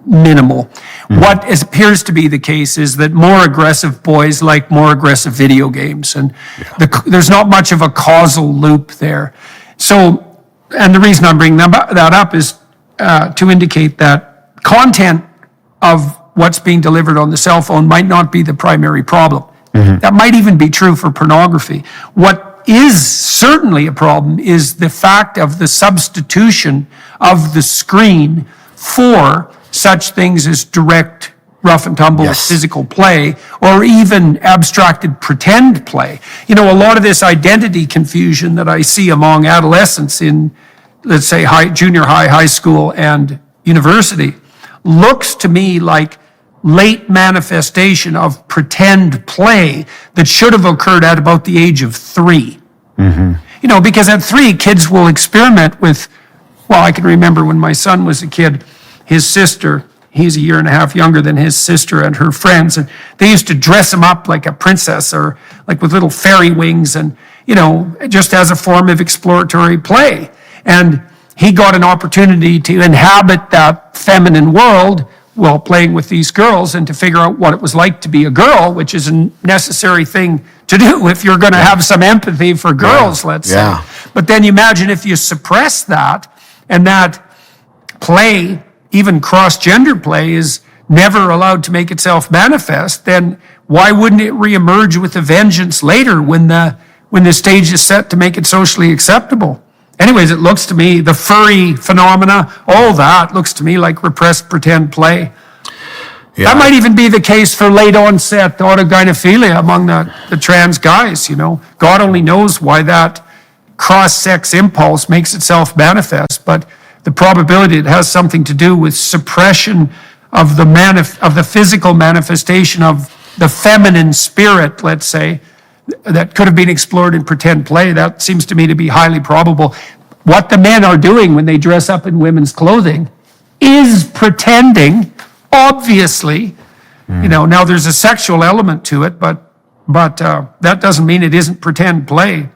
minimal. What appears to be the case is that more aggressive boys like more aggressive video games, and there's not much of a causal loop there. So, and the reason I'm bringing that up is to indicate that content of what's being delivered on the cell phone might not be the primary problem. That might even be true for pornography. What is certainly a problem is the fact of the substitution of the screen for such things as direct rough and tumble physical play, or even abstracted pretend play. A lot of this identity confusion that I see among adolescents in, let's say, junior high, high school, and university looks to me like late manifestation of pretend play that should have occurred at about the age of 3. Because at 3, kids will experiment with, I can remember when my son was a kid, his sister, he's a year and a half younger than his sister and her friends, and they used to dress him up like a princess or like with little fairy wings and, just as a form of exploratory play. And he got an opportunity to inhabit that feminine world while playing with these girls and to figure out what it was like to be a girl, which is a necessary thing to do if you're going to have some empathy for girls, let's say. But then you imagine if you suppress that, and that play, even cross-gender play, is never allowed to make itself manifest, then why wouldn't it reemerge with a vengeance later when the stage is set to make it socially acceptable? Anyways, it looks to me, the furry phenomena, all that looks to me like repressed pretend play. That might even be the case for late onset autogynephilia among the trans guys, God only knows why that cross-sex impulse makes itself manifest, but the probability it has something to do with suppression of the physical manifestation of the feminine spirit, let's say, that could have been explored in pretend play, that seems to me to be highly probable. What the men are doing when they dress up in women's clothing is pretending, obviously. Now there's a sexual element to it, but that doesn't mean it isn't pretend play.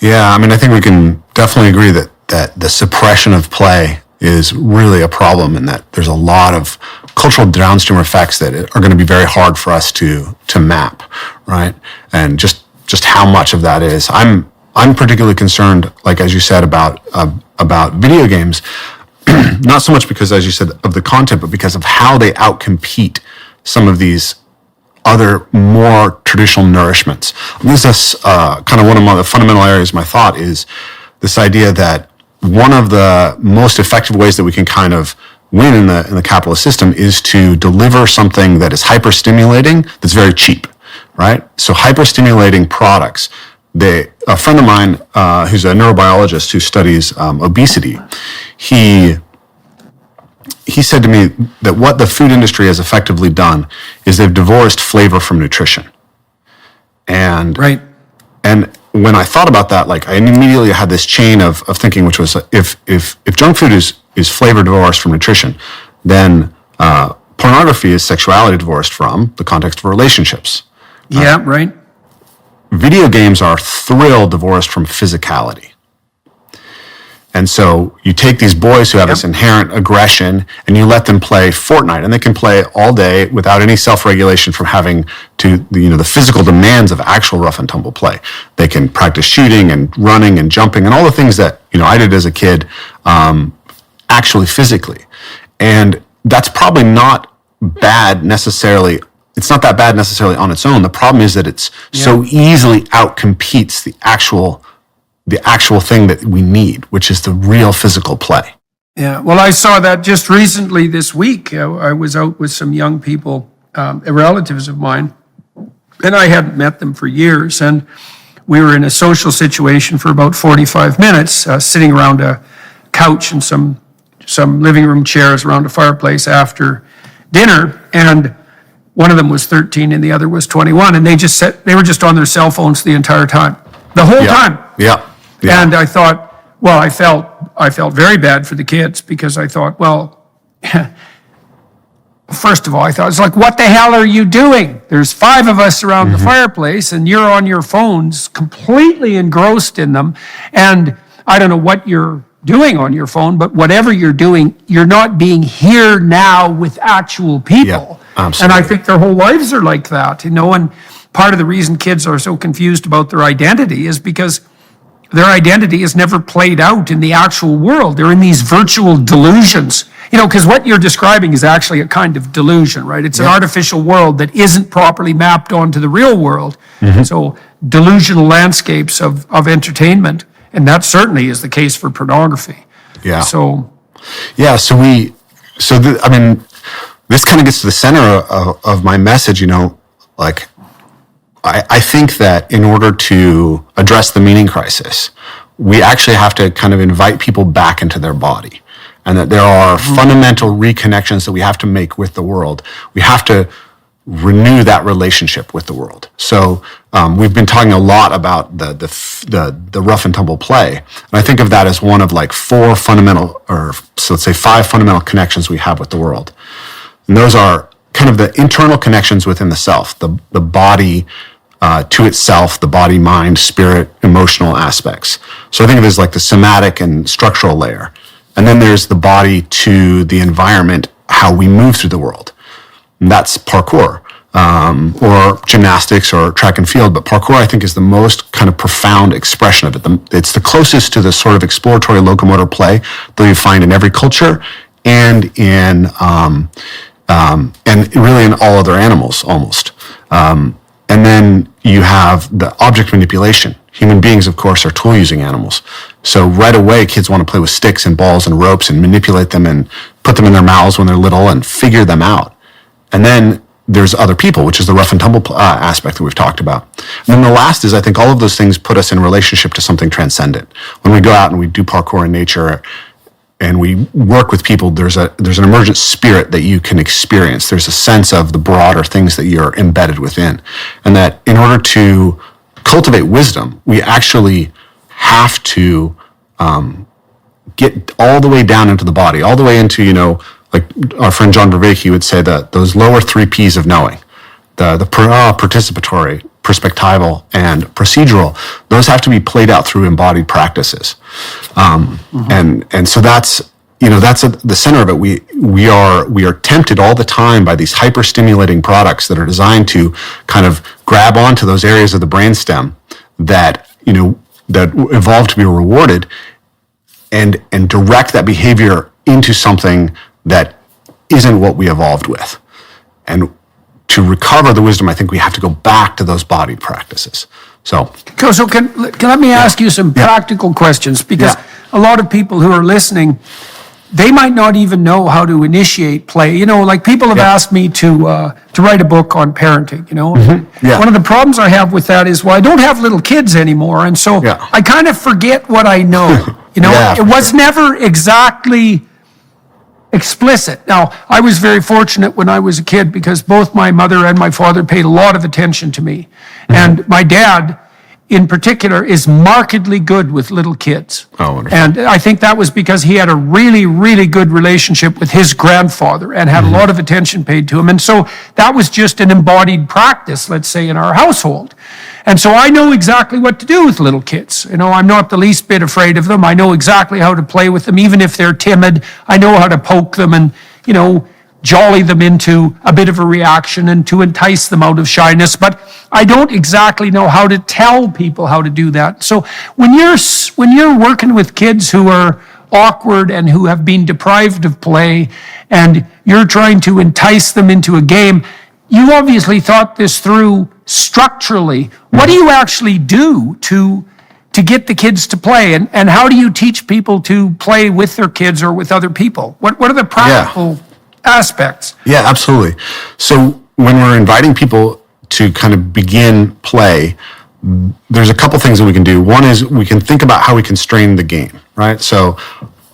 Yeah, I think we can definitely agree that the suppression of play is really a problem, and that there's a lot of cultural downstream effects that are going to be very hard for us to map, right? And just how much of that is. I'm particularly concerned, like as you said, about video games, not so much because, as you said, of the content, but because of how they outcompete some of these other more traditional nourishments. This is kind of one of the fundamental areas of my thought is this idea that one of the most effective ways that we can kind of win in the capitalist system is to deliver something that is hyper-stimulating, that's very cheap, right? So hyper-stimulating products. A friend of mine who's a neurobiologist who studies obesity, he said to me that what the food industry has effectively done is they've divorced flavor from nutrition. And when I thought about that, I immediately had this chain of thinking, which was if junk food is flavor divorced from nutrition, then pornography is sexuality divorced from the context of relationships. Video games are thrill divorced from physicality. And so you take these boys who have this inherent aggression and you let them play Fortnite, and they can play all day without any self-regulation from having to, the physical demands of actual rough and tumble play. They can practice shooting and running and jumping and all the things that, I did as a kid, actually physically. And that's probably not bad necessarily. It's not that bad necessarily on its own. The problem is that it's so easily outcompetes the actual thing that we need, which is the real physical play. Yeah, well, I saw that just recently this week. I was out with some young people, relatives of mine, and I hadn't met them for years. And we were in a social situation for about 45 minutes, sitting around a couch and some living room chairs around a fireplace after dinner. And one of them was 13 and the other was 21. And they were just on their cell phones the entire time, the whole time. Yeah. And I thought, well, I felt very bad for the kids, because I thought, well, first of all, I thought, it's like, what the hell are you doing? There's 5 of us around the fireplace and you're on your phones, completely engrossed in them. And I don't know what you're doing on your phone, but whatever you're doing, you're not being here now with actual people. Yeah, absolutely. And I think their whole lives are like that, and part of the reason kids are so confused about their identity is because their identity is never played out in the actual world. They're in these virtual delusions. Because what you're describing is actually a kind of delusion, right? It's an artificial world that isn't properly mapped onto the real world. So delusional landscapes of entertainment. And that certainly is the case for pornography. Yeah. So this kind of gets to the center of my message, I think that in order to address the meaning crisis, we actually have to kind of invite people back into their body, and that there are fundamental reconnections that we have to make with the world. We have to renew that relationship with the world. So we've been talking a lot about the rough and tumble play, and I think of that as one of like 4 fundamental, or so let's say 5 fundamental connections we have with the world. And those are kind of the internal connections within the self, the body to itself, the body, mind, spirit, emotional aspects. So I think of it as like the somatic and structural layer. And then there's the body to the environment, how we move through the world. And that's parkour, or gymnastics or track and field. But parkour, I think, is the most kind of profound expression of it. It's the closest to the sort of exploratory locomotor play that you find in every culture and and really in all other animals almost. And then you have the object manipulation. Human beings, of course, are tool-using animals. So right away, kids want to play with sticks and balls and ropes and manipulate them and put them in their mouths when they're little and figure them out. And then there's other people, which is the rough and tumble aspect that we've talked about. And then the last is, I think all of those things put us in relationship to something transcendent. When we go out and we do parkour in nature and we work with people, there's an emergent spirit that you can experience. There's a sense of the broader things that you're embedded within. And that in order to cultivate wisdom, we actually have to get all the way down into the body, all the way into, like our friend John Vervaeke would say, that those lower 3 P's of knowing, the participatory, perspectival, and procedural, those have to be played out through embodied practices. And so that's, that's at the center of it. We are tempted all the time by these hyper stimulating products that are designed to kind of grab onto those areas of the brainstem that, that evolved to be rewarded and direct that behavior into something that isn't what we evolved with. And to recover the wisdom, I think we have to go back to those bodied practices. So can let me ask you some practical questions, because a lot of people who are listening, they might not even know how to initiate play. Like people have asked me to write a book on parenting, One of the problems I have with that is, I don't have little kids anymore. And so I kind of forget what I know, It was never exactly explicit. Now, I was very fortunate when I was a kid because both my mother and my father paid a lot of attention to me. And my dad, in particular is markedly good with little kids. Oh, wonderful. And I think that was because he had a really, really good relationship with his grandfather and had a lot of attention paid to him. And so that was just an embodied practice, let's say, in our household. And so I know exactly what to do with little kids. I'm not the least bit afraid of them. I know exactly how to play with them, even if they're timid. I know how to poke them and, jolly them into a bit of a reaction and to entice them out of shyness. But I don't exactly know how to tell people how to do that. So when you're working with kids who are awkward and who have been deprived of play, and you're trying to entice them into a game, you obviously thought this through structurally. What do you actually do to get the kids to play? And how do you teach people to play with their kids or with other people? What are the practical aspects? Yeah, absolutely. So when we're inviting people to kind of begin play, there's a couple things that we can do. One is we can think about how we constrain the game, right? So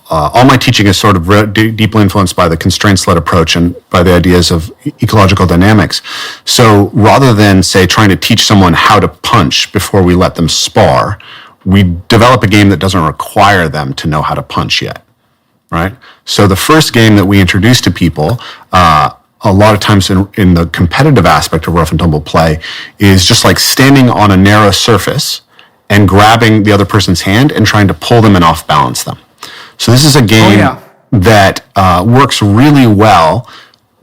all my teaching is sort of deeply influenced by the constraints-led approach and by the ideas of ecological dynamics. So rather than, say, trying to teach someone how to punch before we let them spar, we develop a game that doesn't require them to know how to punch yet, right? So the first game that we introduce to people, a lot of times in the competitive aspect of rough and tumble play, is just like standing on a narrow surface and grabbing the other person's hand and trying to pull them and off balance them. So this is a game that works really well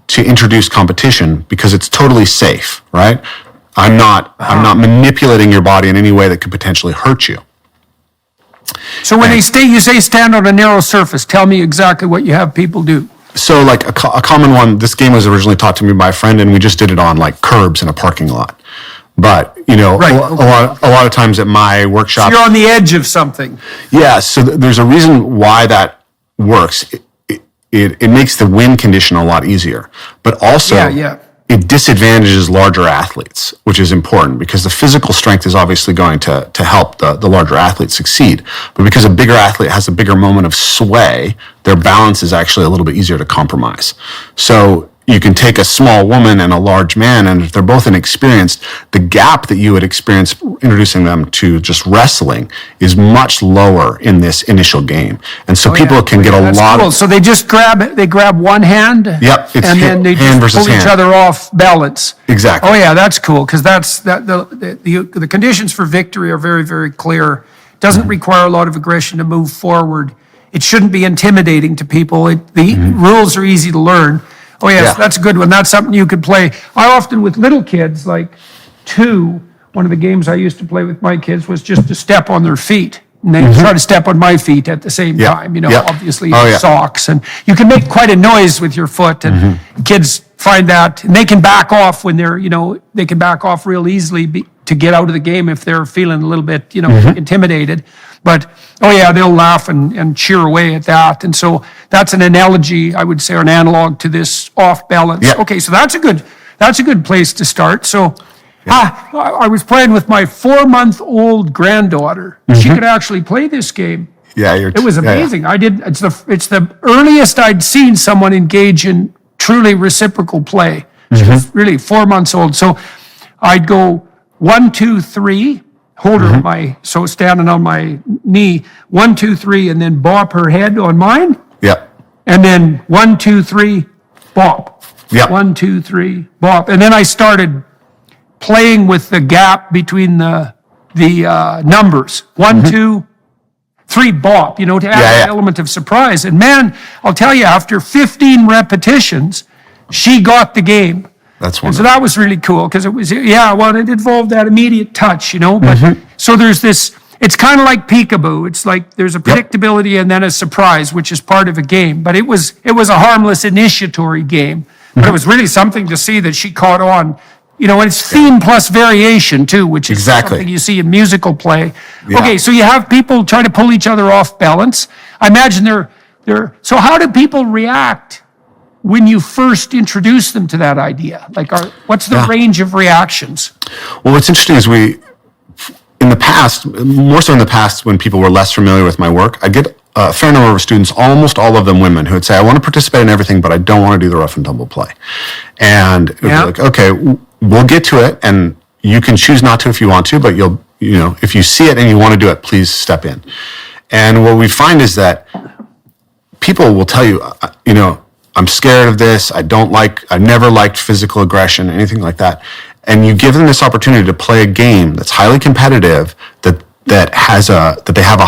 to introduce competition because it's totally safe, right? I'm not manipulating your body in any way that could potentially hurt you. So when you say stand on a narrow surface, tell me exactly what you have people do. So like a common one, this game was originally taught to me by a friend, and we just did it on like curbs in a parking lot. But, a lot of times at my workshop. So you're on the edge of something. Yeah, so there's a reason why that works. It makes the win condition a lot easier. But also, it disadvantages larger athletes, which is important because the physical strength is obviously going to help the larger athletes succeed. But because a bigger athlete has a bigger moment of sway, their balance is actually a little bit easier to compromise. So you can take a small woman and a large man, and if they're both inexperienced, the gap that you would experience introducing them to just wrestling is much lower in this initial game. And so people can get a lot of... So they just grab one hand? Yep, it's and then they just pull each other off balance. Exactly. Oh yeah, that's cool, because the conditions for victory are very, very clear. It doesn't require a lot of aggression to move forward. It shouldn't be intimidating to people. The rules are easy to learn. Oh, yes, that's a good one. That's something you could play. I often, with little kids, like one of the games I used to play with my kids was just to step on their feet. And they try to step on my feet at the same time, obviously socks. And you can make quite a noise with your foot. And kids find that. And they can back off when they can back off real easily to get out of the game if they're feeling a little bit, intimidated. But, they'll laugh and cheer away at that. And so that's an analogy, I would say, or an analog to this off balance. Yep. Okay, so that's a good place to start. So I was playing with my 4-month-old granddaughter. She could actually play this game. Yeah, it was amazing. Yeah. It's the earliest I'd seen someone engage in truly reciprocal play. She was really 4 months old. So I'd go 1, 2, 3. Hold her so standing on my knee, 1, 2, 3, and then bop her head on mine. Yep. And then 1, 2, 3, bop. Yep. 1, 2, 3, bop. And then I started playing with the gap between the numbers. 1, 2, 3, bop, to add an element of surprise. And man, I'll tell you, after 15 repetitions, she got the game. That's wonderful. And so that was really cool because it was, it involved that immediate touch, But so there's this, it's kind of like peekaboo. It's like there's a predictability and then a surprise, which is part of a game. But it was a harmless initiatory game. But it was really something to see that she caught on, and it's theme plus variation too, which is something you see in musical play. Yeah. Okay, so you have people try to pull each other off balance. I imagine so how do people react when you first introduce them to that idea? Like, what's the range of reactions? Well, what's interesting is in the past, more so in the past when people were less familiar with my work, I get a fair number of students, almost all of them women, who would say, I want to participate in everything, but I don't want to do the rough and tumble play. And it would be like, okay, we'll get to it, and you can choose not to if you want to, but you'll if you see it and you want to do it, please step in. And what we find is that people will tell you, I'm scared of this. I never liked physical aggression, anything like that. And you give them this opportunity to play a game that's highly competitive, that they have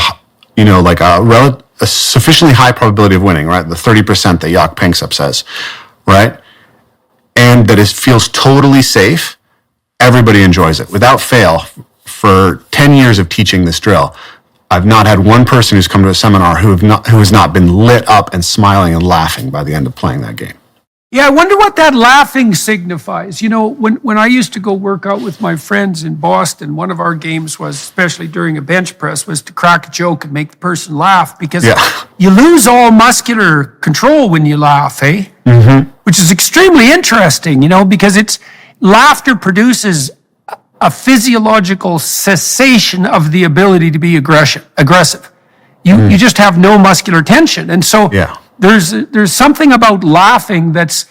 a sufficiently high probability of winning, right? The 30% that Jaak Panksepp says, right? And that it feels totally safe. Everybody enjoys it without fail. For 10 years of teaching this drill, I've not had one person who's come to a seminar who has not been lit up and smiling and laughing by the end of playing that game. Yeah, I wonder what that laughing signifies. When I used to go work out with my friends in Boston, one of our games was, especially during a bench press, was to crack a joke and make the person laugh, because you lose all muscular control when you laugh, eh? Mm-hmm. Which is extremely interesting, because laughter produces a physiological cessation of the ability to be aggressive. You just have no muscular tension. And so there's something about laughing that's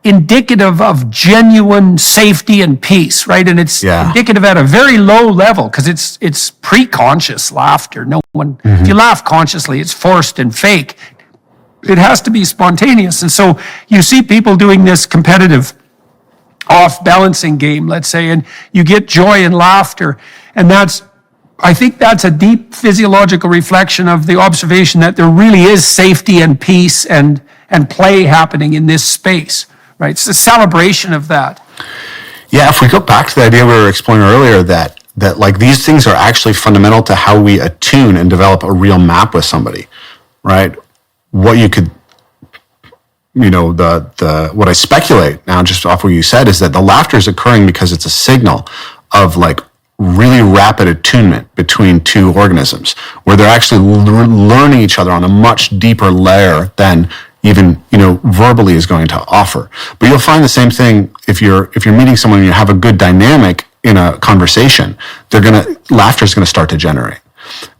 indicative of genuine safety and peace, right? And it's indicative at a very low level, because it's pre-conscious laughter. No one, if you laugh consciously, it's forced and fake. It has to be spontaneous. And so you see people doing this competitive off-balancing game, let's say, and you get joy and laughter. And I think that's a deep physiological reflection of the observation that there really is safety and peace and play happening in this space, right? It's a celebration of that. Yeah, if we go back to the idea we were exploring earlier, that like these things are actually fundamental to how we attune and develop a real map with somebody, right? What you could, what I speculate now, just off what you said, is that the laughter is occurring because it's a signal of like really rapid attunement between two organisms, where they're actually learning each other on a much deeper layer than even verbally is going to offer. But you'll find the same thing if you're meeting someone and you have a good dynamic in a conversation. Laughter is going to start to generate.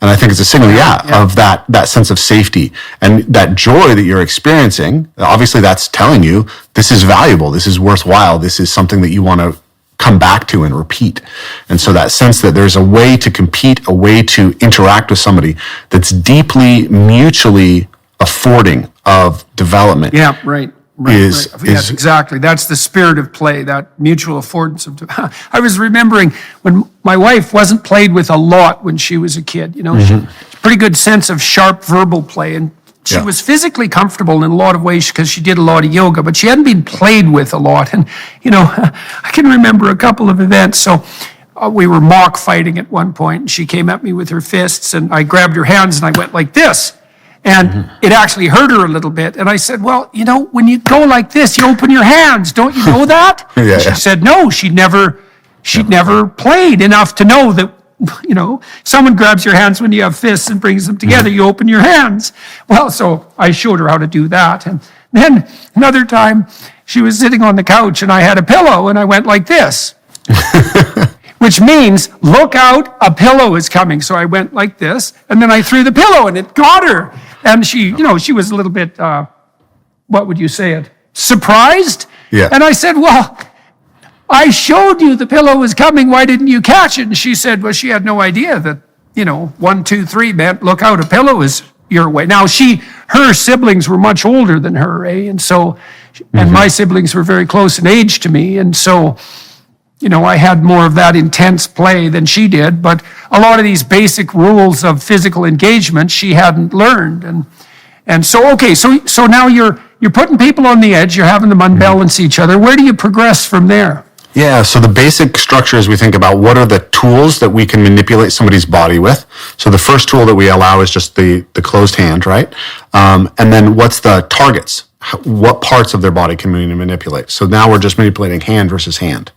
And I think it's a signal, of that sense of safety and that joy that you're experiencing. Obviously, that's telling you this is valuable, this is worthwhile, this is something that you want to come back to and repeat. And so that sense that there's a way to compete, a way to interact with somebody that's deeply mutually affording of development. Yeah, right. Yes, exactly. That's the spirit of play, that mutual affordance of. I was remembering when my wife wasn't played with a lot when she was a kid. She had a pretty good sense of sharp verbal play, and she was physically comfortable in a lot of ways because she did a lot of yoga, but she hadn't been played with a lot. And I can remember a couple of events. So we were mock fighting at one point, and she came at me with her fists, and I grabbed her hands and I went like this. And it actually hurt her a little bit. And I said, well, when you go like this, you open your hands. Don't you know that? She said, no, she'd never played enough to know that, someone grabs your hands when you have fists and brings them together. You open your hands. Well, so I showed her how to do that. And then another time she was sitting on the couch and I had a pillow and I went like this. Which means, look out, a pillow is coming. So I went like this, and then I threw the pillow, and it got her. And she was a little bit, what would you say it? Surprised? Yeah. And I said, well, I showed you the pillow was coming. Why didn't you catch it? And she said, well, she had no idea that, 1, 2, 3 meant, look out, a pillow is your way. Now, her siblings were much older than her, and so, and my siblings were very close in age to me, and so, I had more of that intense play than she did, but a lot of these basic rules of physical engagement she hadn't learned. And so, okay, so now you're putting people on the edge, you're having them unbalance each other. Where do you progress from there? Yeah, so the basic structure is we think about what are the tools that we can manipulate somebody's body with. So the first tool that we allow is just the closed hand, right? And then what's the targets? What parts of their body can we manipulate? So now we're just manipulating hand versus hand.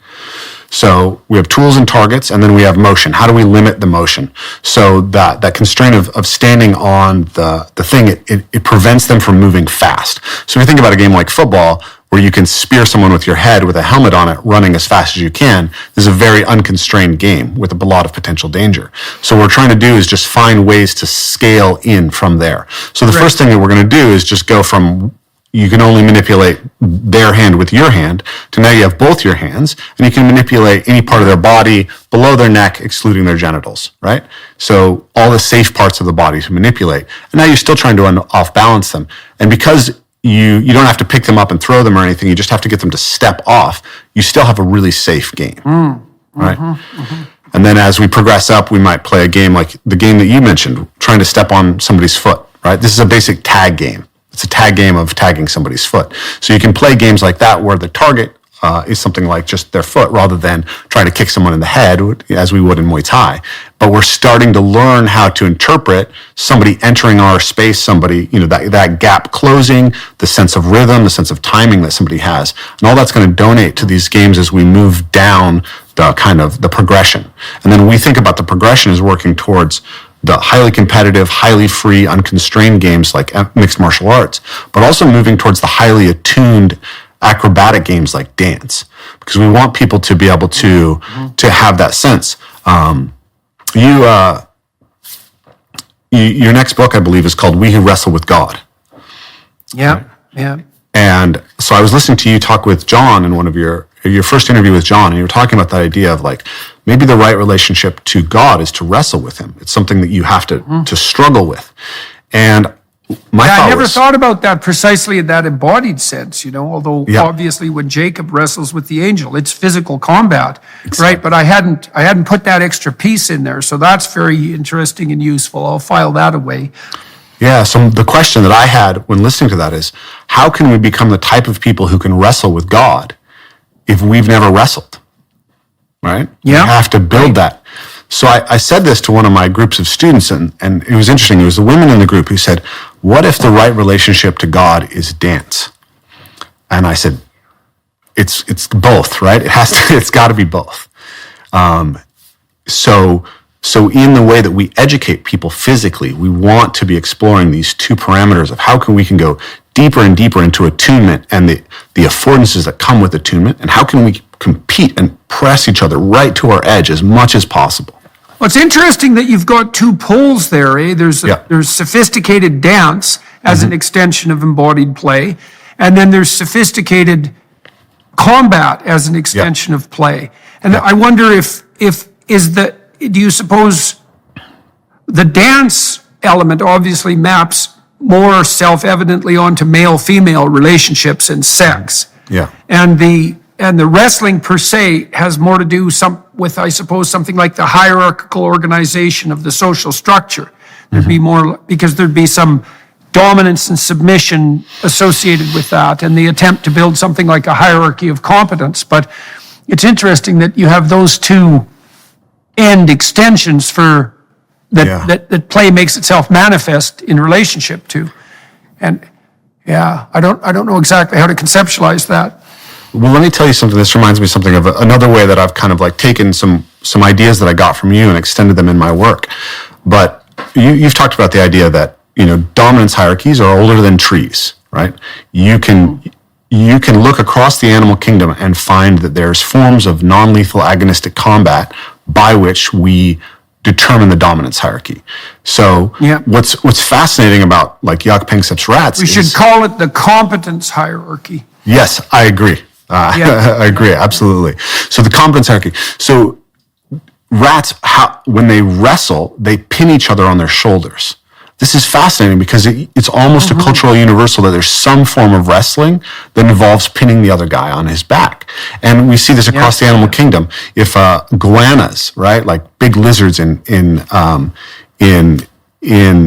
So we have tools and targets, and then we have motion. How do we limit the motion? So that constraint of standing on the thing, it prevents them from moving fast. So if you think about a game like football, where you can spear someone with your head with a helmet on it, running as fast as you can, this is a very unconstrained game with a lot of potential danger. So what we're trying to do is just find ways to scale in from there. So the first thing that we're going to do is just go from you can only manipulate their hand with your hand, to now you have both your hands, and you can manipulate any part of their body below their neck, excluding their genitals, right? So all the safe parts of the body to manipulate. And now you're still trying to off balance them. And because you don't have to pick them up and throw them or anything, you just have to get them to step off, you still have a really safe game, right? And then as we progress up, we might play a game like the game that you mentioned, trying to step on somebody's foot, right? This is a basic tag game. It's a tag game of tagging somebody's foot. So you can play games like that where the target is something like just their foot rather than trying to kick someone in the head as we would in Muay Thai. But we're starting to learn how to interpret somebody entering our space, somebody, that gap closing, the sense of rhythm, the sense of timing that somebody has. And all that's going to donate to these games as we move down the progression. And then we think about the progression as working towards the highly competitive, highly free, unconstrained games like mixed martial arts, but also moving towards the highly attuned acrobatic games like dance, because we want people to be able to have that sense. Your next book, I believe, is called We Who Wrestle with God. Yeah, yeah. And so I was listening to you talk with John in one of your first interview with John, and you were talking about that idea of like, maybe the right relationship to God is to wrestle with him. It's something that you have to struggle with. And I never thought about that precisely in that embodied sense, although obviously when Jacob wrestles with the angel, it's physical combat, right? But I hadn't put that extra piece in there. So that's very interesting and useful. I'll file that away. Yeah, so the question that I had when listening to that is, how can we become the type of people who can wrestle with God if we've never wrestled, right? Yeah. We have to build that. So I said this to one of my groups of students, and it was interesting. It was the women in the group who said, what if the right relationship to God is dance? And I said, it's both, right? It's got to be both. So in the way that we educate people physically, we want to be exploring these two parameters of how we can go deeper and deeper into attunement and the affordances that come with attunement, and how can we compete and press each other right to our edge as much as possible. Well, it's interesting that you've got two poles there, eh? There's sophisticated dance as an extension of embodied play, and then there's sophisticated combat as an extension of play. And I wonder do you suppose the dance element obviously maps more self-evidently onto male-female relationships and sex. Yeah. And the wrestling per se has more to do with, I suppose, something like the hierarchical organization of the social structure. There'd be more, because there'd be some dominance and submission associated with that, and the attempt to build something like a hierarchy of competence. But it's interesting that you have those two end extensions for that play makes itself manifest in relationship to. And I don't know exactly how to conceptualize that. Well, let me tell you something. This reminds me of something of another way that I've kind of like taken some ideas that I got from you and extended them in my work. But you've talked about the idea that, dominance hierarchies are older than trees, right? You can look across the animal kingdom and find that there's forms of non-lethal agonistic combat by which we determine the dominance hierarchy. So what's fascinating about like Jaak Panksepp's rats we should call it the competence hierarchy. Yes, I agree. I agree, absolutely. So the competence hierarchy. So rats, when they wrestle, they pin each other on their shoulders. This is fascinating because it's almost a cultural universal that there's some form of wrestling that involves pinning the other guy on his back. And we see this across the animal kingdom. If goannas, right, like big lizards in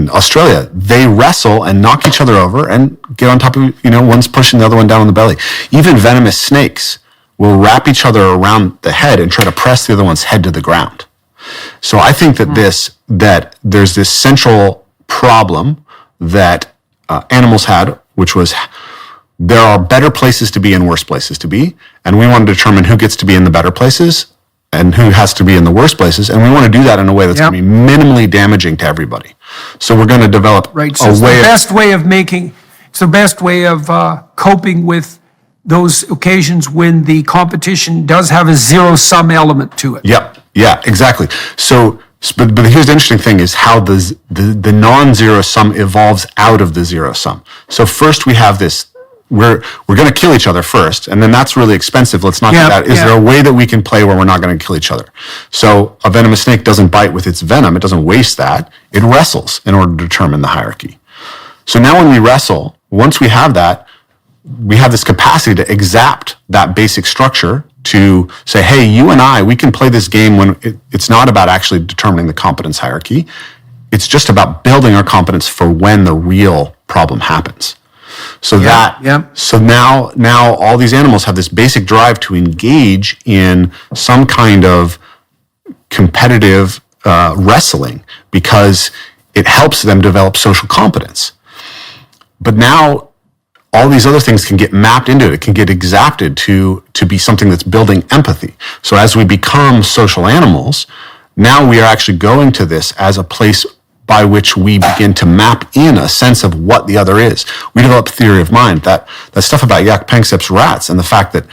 Australia, they wrestle and knock each other over and get on top of, one's pushing the other one down on the belly. Even venomous snakes will wrap each other around the head and try to press the other one's head to the ground. So I think that that there's this central problem that animals had, which was there are better places to be and worse places to be, and we want to determine who gets to be in the better places and who has to be in the worst places, and we want to do that in a way that's going to be minimally damaging to everybody. So we're going to develop it's the best way of coping with those occasions when the competition does have a zero-sum element to it. Yeah, exactly. So, but here's the interesting thing is how the non-zero sum evolves out of the zero sum. So first we have this we're going to kill each other first, and then that's really expensive. Let's not do that. Is there a way that we can play where we're not going to kill each other? So a venomous snake doesn't bite with its venom. It doesn't waste that. It wrestles in order to determine the hierarchy. So now when we wrestle, once we have that, we have this capacity to exact that basic structure to say, hey, you and I, we can play this game when it's not about actually determining the competence hierarchy. It's just about building our competence for when the real problem happens. So so now all these animals have this basic drive to engage in some kind of competitive wrestling because it helps them develop social competence. But now all these other things can get mapped into it. It can get exacted to be something that's building empathy. So as we become social animals, now we are actually going to this as a place by which we begin to map in a sense of what the other is. We develop theory of mind. That stuff about Jaak Panksepp's rats and the fact that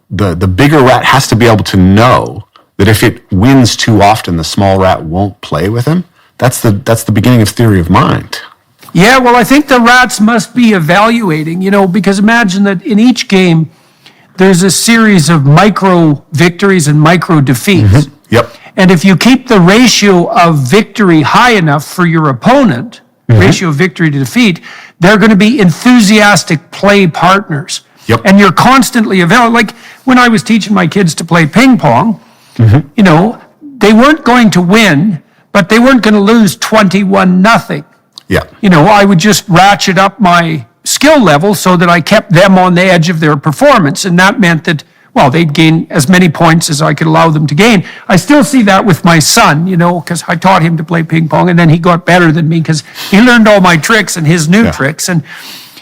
the bigger rat has to be able to know that if it wins too often, the small rat won't play with him. That's the beginning of theory of mind. Yeah, well, I think the rats must be evaluating, because imagine that in each game, there's a series of micro victories and micro defeats. Mm-hmm. Yep. And if you keep the ratio of victory high enough for your opponent, ratio of victory to defeat, they're going to be enthusiastic play partners. Yep. And you're constantly evaluating. Like when I was teaching my kids to play ping pong, they weren't going to win, but they weren't going to lose 21-0. Yeah. I would just ratchet up my skill level so that I kept them on the edge of their performance. And that meant that, they'd gain as many points as I could allow them to gain. I still see that with my son, because I taught him to play ping pong, and then he got better than me because he learned all my tricks and his new tricks. And,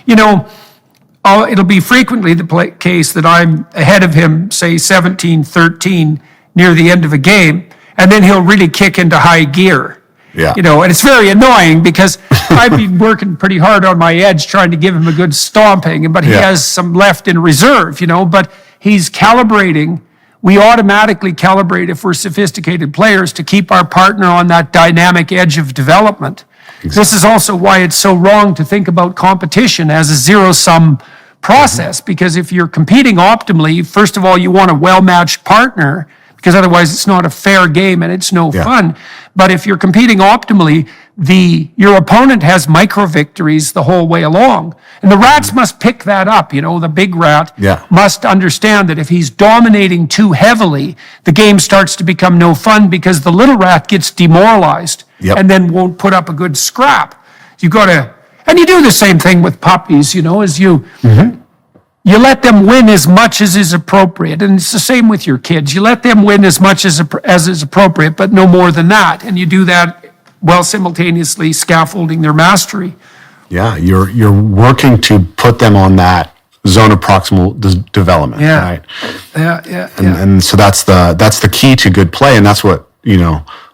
it'll be frequently the case that I'm ahead of him, say 17-13 near the end of a game, and then he'll really kick into high gear. Yeah. And it's very annoying because I've been working pretty hard on my edge trying to give him a good stomping, but he has some left in reserve, but he's calibrating. We automatically calibrate if we're sophisticated players to keep our partner on that dynamic edge of development. Exactly. This is also why it's so wrong to think about competition as a zero-sum process, because if you're competing optimally, first of all, you want a well-matched partner, because otherwise it's not a fair game and it's no fun. But if you're competing optimally, your opponent has micro victories the whole way along. And the rats must pick that up. The big rat must understand that if he's dominating too heavily, the game starts to become no fun because the little rat gets demoralized and then won't put up a good scrap. And you do the same thing with puppies, as you let them win as much as is appropriate. And it's the same with your kids. You let them win as much as is appropriate, but no more than that. And you do that while simultaneously scaffolding their mastery. Yeah, you're working to put them on that zone of proximal development, right? Yeah. And so that's the key to good play, and that's what,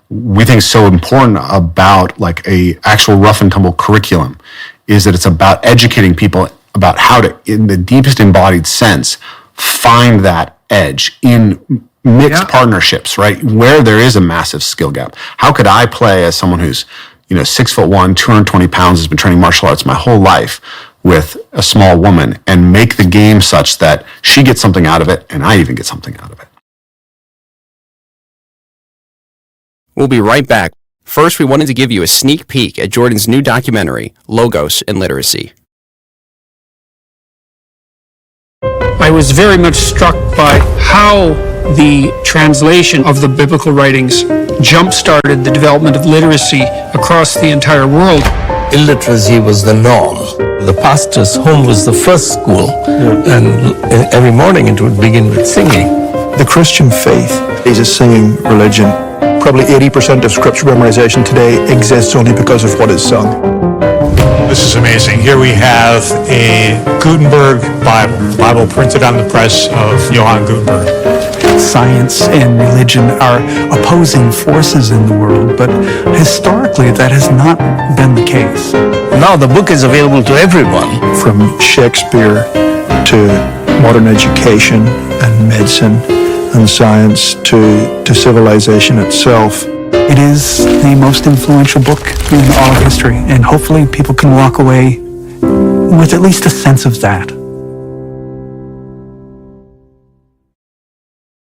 we think is so important about like a actual rough and tumble curriculum, is that it's about educating people about how to, in the deepest embodied sense, find that edge in mixed partnerships, right? Where there is a massive skill gap. How could I play as someone who's, 6'1", 220 pounds, has been training martial arts my whole life with a small woman and make the game such that she gets something out of it and I even get something out of it? We'll be right back. First, we wanted to give you a sneak peek at Jordan's new documentary, Logos and Literacy. I was very much struck by how the translation of the biblical writings jump-started the development of literacy across the entire world. Illiteracy was the norm. The pastor's home was the first school, and every morning it would begin with singing. The Christian faith is a singing religion. Probably 80% of scripture memorization today exists only because of what is sung. This is amazing. Here we have a Gutenberg Bible printed on the press of Johann Gutenberg. Science and religion are opposing forces in the world, but historically that has not been the case. Now the book is available to everyone. From Shakespeare to modern education and medicine and science to civilization itself. It is the most influential book in all of history, and hopefully people can walk away with at least a sense of that.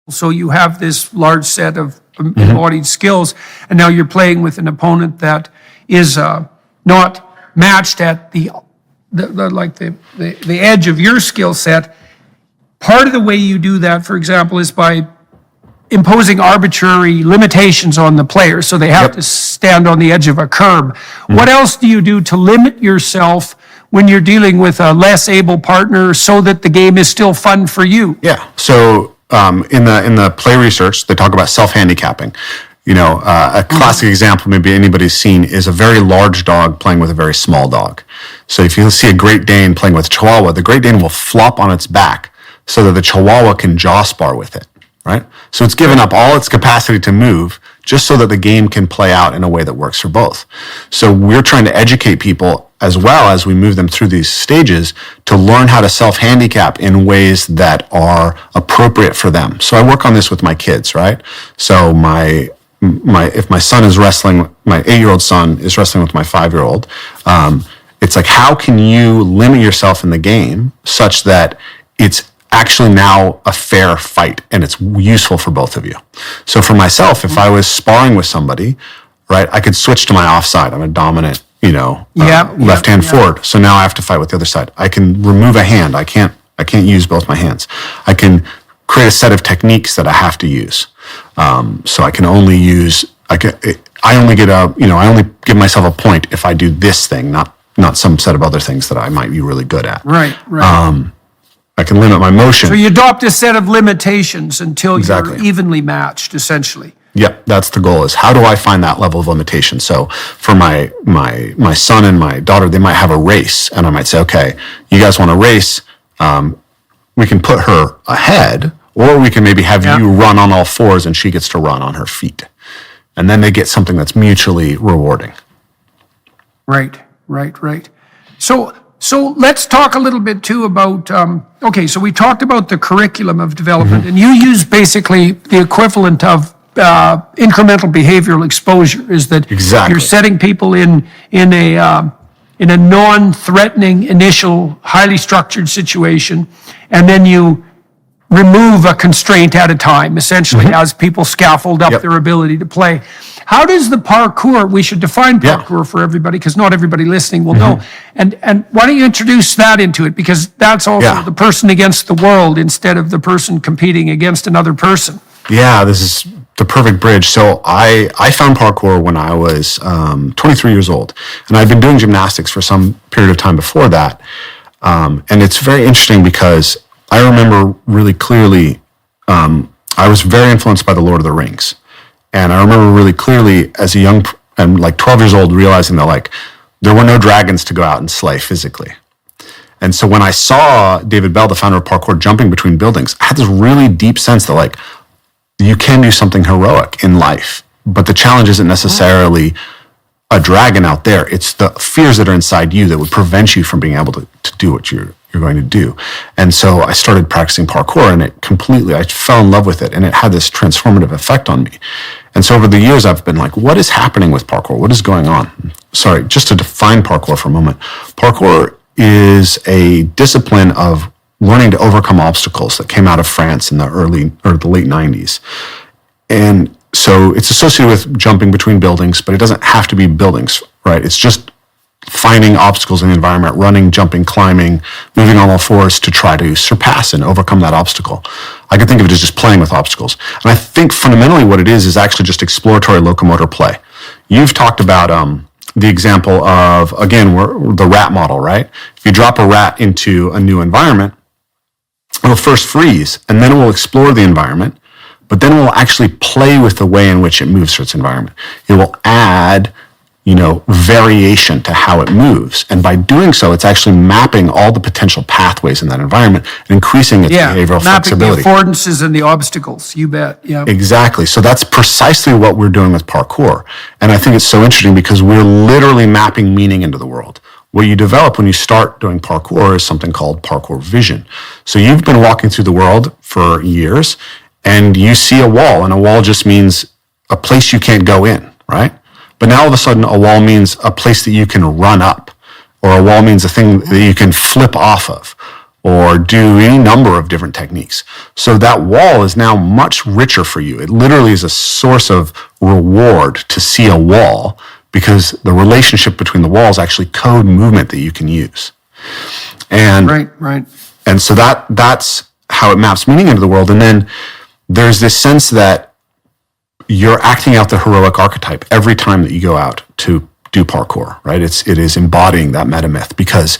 So you have this large set of embodied skills, and now you're playing with an opponent that is not matched at the edge of your skill set. Part of the way you do that, for example, is by imposing arbitrary limitations on the player, so they have to stand on the edge of a curb. What else do you do to limit yourself when you're dealing with a less able partner so that the game is still fun for you? Yeah. So in the play research, they talk about self-handicapping. A classic example maybe anybody's seen is a very large dog playing with a very small dog. So if you see a Great Dane playing with a Chihuahua, the Great Dane will flop on its back so that the Chihuahua can jaw spar with it, right? So it's given up all its capacity to move just so that the game can play out in a way that works for both. So we're trying to educate people as well as we move them through these stages to learn how to self-handicap in ways that are appropriate for them. So I work on this with my kids, right? So if my son is wrestling, my 8-year-old son is wrestling with my 5-year-old, it's like, how can you limit yourself in the game such that it's actually now a fair fight and it's useful for both of you? So for myself, if I was sparring with somebody, right, I could switch to my offside. I'm a dominant, left-hand forward. So now I have to fight with the other side. I can remove a hand. I can't use both my hands. I can create a set of techniques that I have to use. So I can only use, I only give myself a point if I do this thing, not some set of other things that I might be really good at. Right. I can limit my motion. So you adopt a set of limitations until Exactly. you're evenly matched, essentially. Yep, that's the goal, is how do I find that level of limitation? So for my son and my daughter, they might have a race, and I might say, okay, you guys want to race, we can put her ahead, or we can maybe have you run on all fours and she gets to run on her feet. And then they get something that's mutually rewarding. Right. So let's talk a little bit too about, so we talked about the curriculum of development, and you use basically the equivalent of incremental behavioral exposure, is that Exactly. you're setting people in a non-threatening initial, highly structured situation, and then you remove a constraint at a time, essentially, as people scaffold up their ability to play. How does the parkour, we should define parkour for everybody, because not everybody listening will know. And why don't you introduce that into it? Because that's also the person against the world instead of the person competing against another person. Yeah, this is the perfect bridge. So I found parkour when I was 23 years old, and I'd been doing gymnastics for some period of time before that. And it's very interesting because I remember really clearly, I was very influenced by The Lord of the Rings. And I remember really clearly as a young, and like 12 years old, realizing that there were no dragons to go out and slay physically. And so when I saw David Bell, the founder of parkour, jumping between buildings, I had this really deep sense that you can do something heroic in life, but the challenge isn't necessarily a dragon out there. It's the fears that are inside you that would prevent you from being able to do what you're going to do. And so I started practicing parkour, and I fell in love with it, and it had this transformative effect on me. And so over the years, I've been like, what is happening with parkour? What is going on? Sorry, just to define parkour for a moment. Parkour is a discipline of learning to overcome obstacles that came out of France in the late 90s. And so it's associated with jumping between buildings, but it doesn't have to be buildings, right? It's just finding obstacles in the environment, running, jumping, climbing, moving on all fours to try to surpass and overcome that obstacle. I can think of it as just playing with obstacles. And I think fundamentally what it is actually just exploratory locomotor play. You've talked about the example of, again, the rat model, right? If you drop a rat into a new environment, it'll first freeze, and then it will explore the environment, but then it will actually play with the way in which it moves through its environment. It will add variation to how it moves. And by doing so, it's actually mapping all the potential pathways in that environment and increasing its behavioral flexibility. Mapping the affordances and the obstacles, you bet. Yeah. Exactly. So that's precisely what we're doing with parkour. And I think it's so interesting because we're literally mapping meaning into the world. What you develop when you start doing parkour is something called parkour vision. So you've been walking through the world for years, and you see a wall, and a wall just means a place you can't go in, right? But now all of a sudden, a wall means a place that you can run up, or a wall means a thing that you can flip off of. or do any number of different techniques. So that wall is now much richer for you. It literally is a source of reward to see a wall, because the relationship between the walls actually code movement that you can use. And Right. And so that's how it maps meaning into the world. And then there's this sense that you're acting out the heroic archetype every time that you go out to do parkour, right? It is embodying that meta myth, because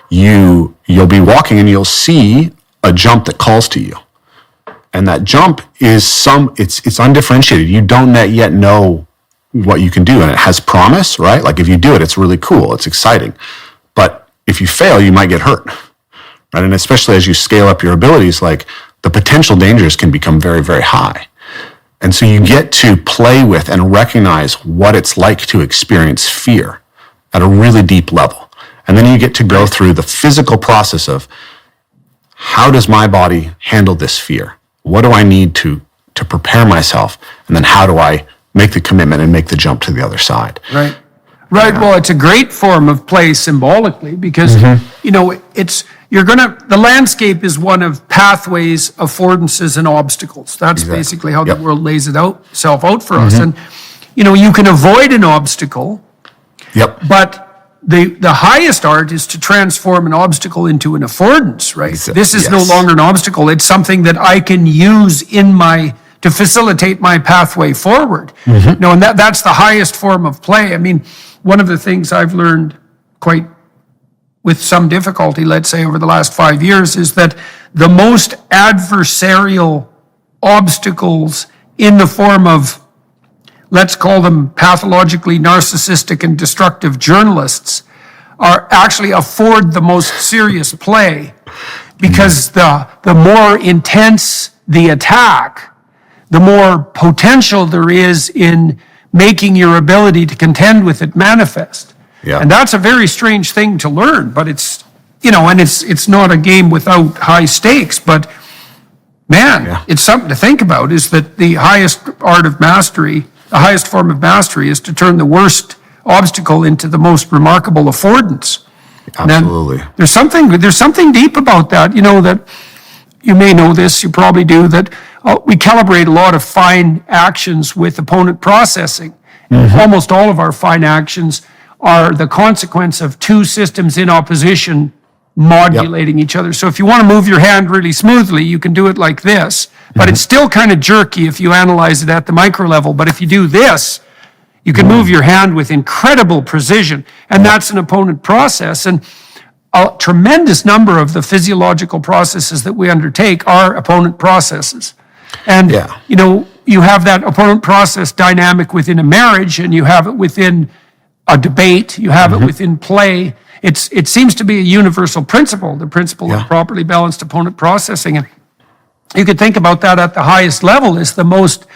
you'll be walking and you'll see a jump that calls to you. And that jump is it's undifferentiated. You don't yet know what you can do, and it has promise, right? Like if you do it, it's really cool, it's exciting. But if you fail, you might get hurt, right? And especially as you scale up your abilities, like the potential dangers can become very, very high. And so you get to play with and recognize what it's like to experience fear at a really deep level. And then you get to go through the physical process of, how does my body handle this fear? What do I need to prepare myself? And then how do I make the commitment and make the jump to the other side? Right. Well, it's a great form of play symbolically, because, the landscape is one of pathways, affordances, and obstacles. That's basically how the world lays itself out for us. And, you can avoid an obstacle. Yep. But the highest art is to transform an obstacle into an affordance, right? This is no longer an obstacle. It's something that I can use to facilitate my pathway forward. And that's the highest form of play. I mean, one of the things I've learned with some difficulty, let's say over the last 5 years, is that the most adversarial obstacles in the form of, let's call them pathologically narcissistic and destructive journalists, are actually afford the most serious play, because the more intense the attack, the more potential there is in making your ability to contend with it manifest. Yeah. And that's a very strange thing to learn, but it's not a game without high stakes, but man, it's something to think about, is that the highest form of mastery is to turn the worst obstacle into the most remarkable affordance. Absolutely. There's something deep about that, that you may know this, you probably do, that we calibrate a lot of fine actions with opponent processing. Almost all of our fine actions are the consequence of two systems in opposition modulating each other. So if you want to move your hand really smoothly, you can do it like this, but it's still kind of jerky if you analyze it at the micro level. But if you do this, you can move your hand with incredible precision, and that's an opponent process. And a tremendous number of the physiological processes that we undertake are opponent processes. And, you have that opponent process dynamic within a marriage, and you have it within a debate, you have it within play. It seems to be a universal principle, the principle of properly balanced opponent processing. And you could think about that at the highest level, is the most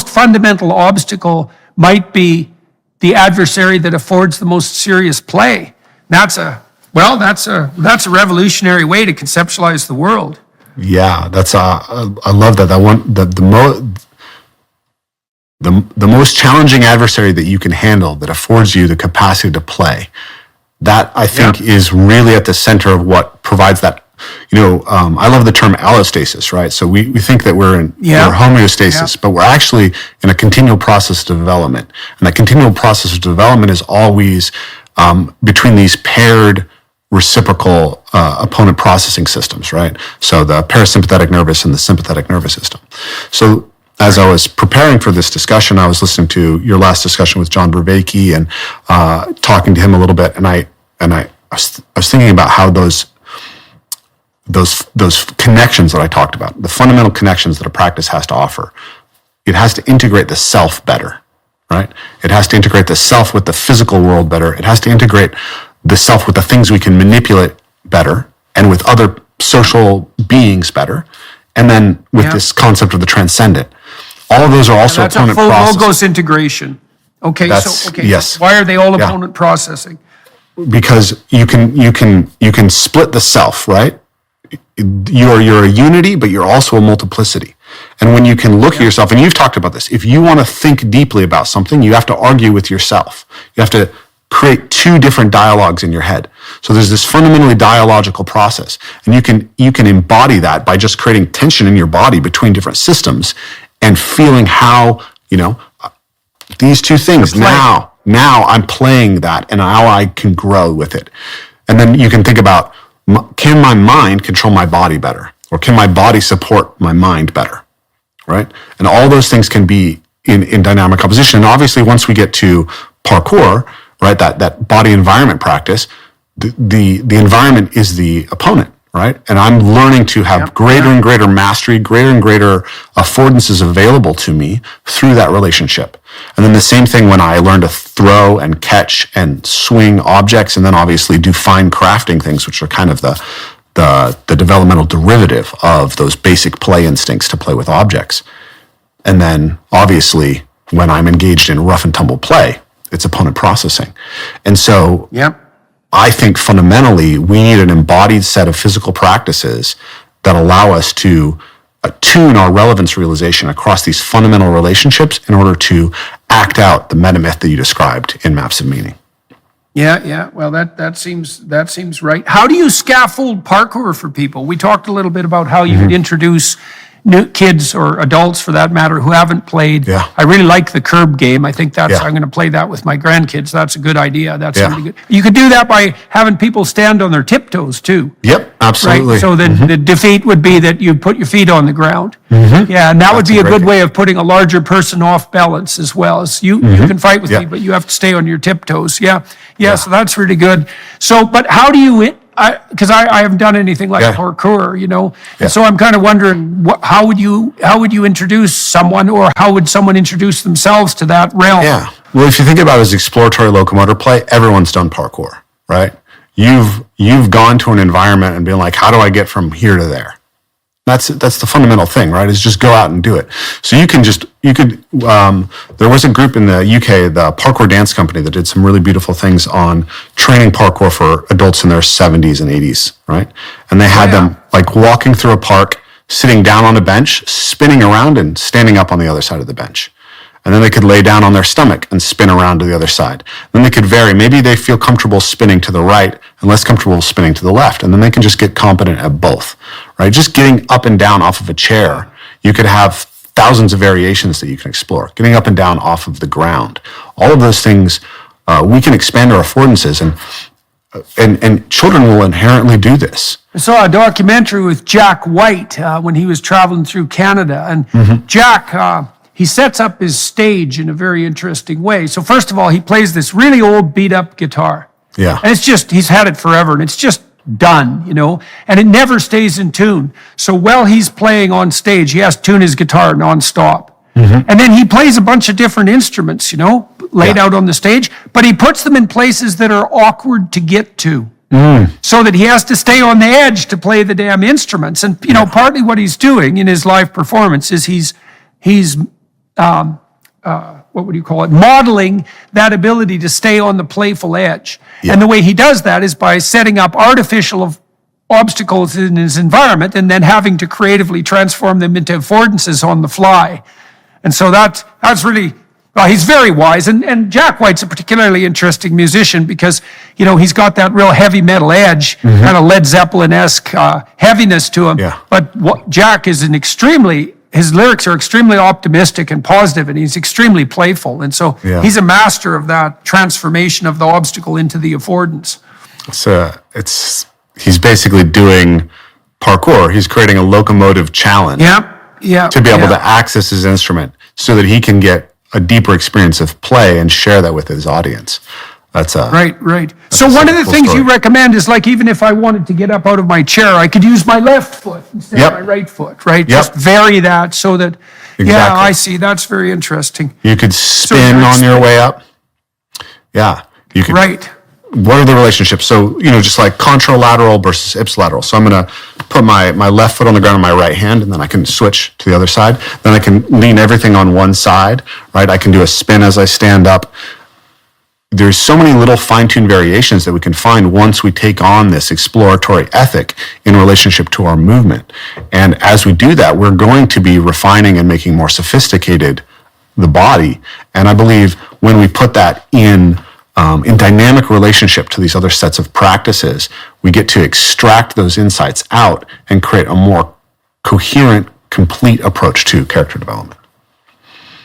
fundamental obstacle might be the adversary that affords the most serious play. That's a revolutionary way to conceptualize the world. Yeah, I love that. The most challenging adversary that you can handle, that affords you the capacity to play, that I think is really at the center of what provides that. I love the term allostasis, right? So we think that we're homeostasis, but we're actually in a continual process of development. And that continual process of development is always between these paired reciprocal opponent processing systems, right? So the parasympathetic nervous and the sympathetic nervous system. So as I was preparing for this discussion, I was listening to your last discussion with John Vervaeke and talking to him a little bit, and I was thinking about how those connections that I talked about, the fundamental connections that a practice has to offer, it has to integrate the self better, right? It has to integrate the self with the physical world better. It has to integrate the self with the things we can manipulate better, and with other social beings better, and then with this concept of the transcendent. All of those are also opponent processes. That's a full logos integration. Okay, yes. Why are they all opponent processing? Because you can split the self, right? You're a unity, but you're also a multiplicity. And when you can look at yourself, and you've talked about this, if you want to think deeply about something, you have to argue with yourself. You have to create two different dialogues in your head. So there's this fundamentally dialogical process, and you can embody that by just creating tension in your body between different systems and feeling how, these two things now I'm playing that and how I can grow with it. And then you can think about, can my mind control my body better? Or can my body support my mind better? Right? And all those things can be in dynamic opposition. And obviously, once we get to parkour, right, that body environment practice, the environment is the opponent, right? And I'm learning to have greater and greater mastery, greater and greater affordances available to me through that relationship. And then the same thing when I learn to throw and catch and swing objects, and then obviously do fine crafting things, which are kind of the developmental derivative of those basic play instincts to play with objects. And then obviously when I'm engaged in rough and tumble play, it's opponent processing. And so I think fundamentally we need an embodied set of physical practices that allow us to attune our relevance realization across these fundamental relationships in order to act out the metamyth that you described in Maps of Meaning. Yeah. Well, that seems right. How do you scaffold parkour for people? We talked a little bit about how you would introduce new kids or adults, for that matter, who haven't played. Yeah. I really like the curb game. I think I'm going to play that with my grandkids. That's a good idea. That's really good. You could do that by having people stand on their tiptoes too. Yep, absolutely. Right? So the defeat would be that you put your feet on the ground. Yeah, and that would be a good way of putting a larger person off balance as well. As you can fight with me, but you have to stay on your tiptoes. Yeah. So that's really good. So, but how do you, because I haven't done anything like parkour, and so I'm kind of wondering, how would you introduce someone, or how would someone introduce themselves to that realm? Yeah. Well, if you think about it as exploratory locomotor play, everyone's done parkour, right? You've gone to an environment and been like, how do I get from here to there? That's the fundamental thing, right? Is just go out and do it. So there was a group in the UK, the Parkour Dance Company, that did some really beautiful things on training parkour for adults in their 70s and 80s, right? And they had them like walking through a park, sitting down on a bench, spinning around and standing up on the other side of the bench. And then they could lay down on their stomach and spin around to the other side. Then they could vary. Maybe they feel comfortable spinning to the right and less comfortable spinning to the left. And then they can just get competent at both, right? Just getting up and down off of a chair, you could have thousands of variations that you can explore. Getting up and down off of the ground. All of those things, we can expand our affordances, and children will inherently do this. I saw a documentary with Jack White when he was traveling through Canada. And Jack, he sets up his stage in a very interesting way. So first of all, he plays this really old beat-up guitar. Yeah. And he's had it forever, and it's just done, and it never stays in tune. So while he's playing on stage, he has to tune his guitar nonstop. And then he plays a bunch of different instruments, laid out on the stage, but he puts them in places that are awkward to get to. So that he has to stay on the edge to play the damn instruments. And, partly what he's doing in his live performance is he's what would you call it? Modeling that ability to stay on the playful edge. Yeah. And the way he does that is by setting up artificial obstacles in his environment and then having to creatively transform them into affordances on the fly. And so that's really, he's very wise. And Jack White's a particularly interesting musician because, he's got that real heavy metal edge, kind of Led Zeppelin-esque heaviness to him. Yeah. But Jack is his lyrics are extremely optimistic and positive, and he's extremely playful. And so he's a master of that transformation of the obstacle into the affordance. He's basically doing parkour. He's creating a locomotive challenge to be able to access his instrument so that he can get a deeper experience of play and share that with his audience. Right. So one of the things you recommend is, like, even if I wanted to get up out of my chair, I could use my left foot instead of my right foot, right? Just vary that so that, I see. That's very interesting. You could spin on your way up. Yeah. You could. Right. What are the relationships? So, just like contralateral versus ipsilateral. So I'm going to put my left foot on the ground on my right hand, and then I can switch to the other side. Then I can lean everything on one side, right? I can do a spin as I stand up. There's so many little fine-tuned variations that we can find once we take on this exploratory ethic in relationship to our movement. And as we do that, we're going to be refining and making more sophisticated the body. And I believe when we put that in in dynamic relationship to these other sets of practices, we get to extract those insights out and create a more coherent, complete approach to character development.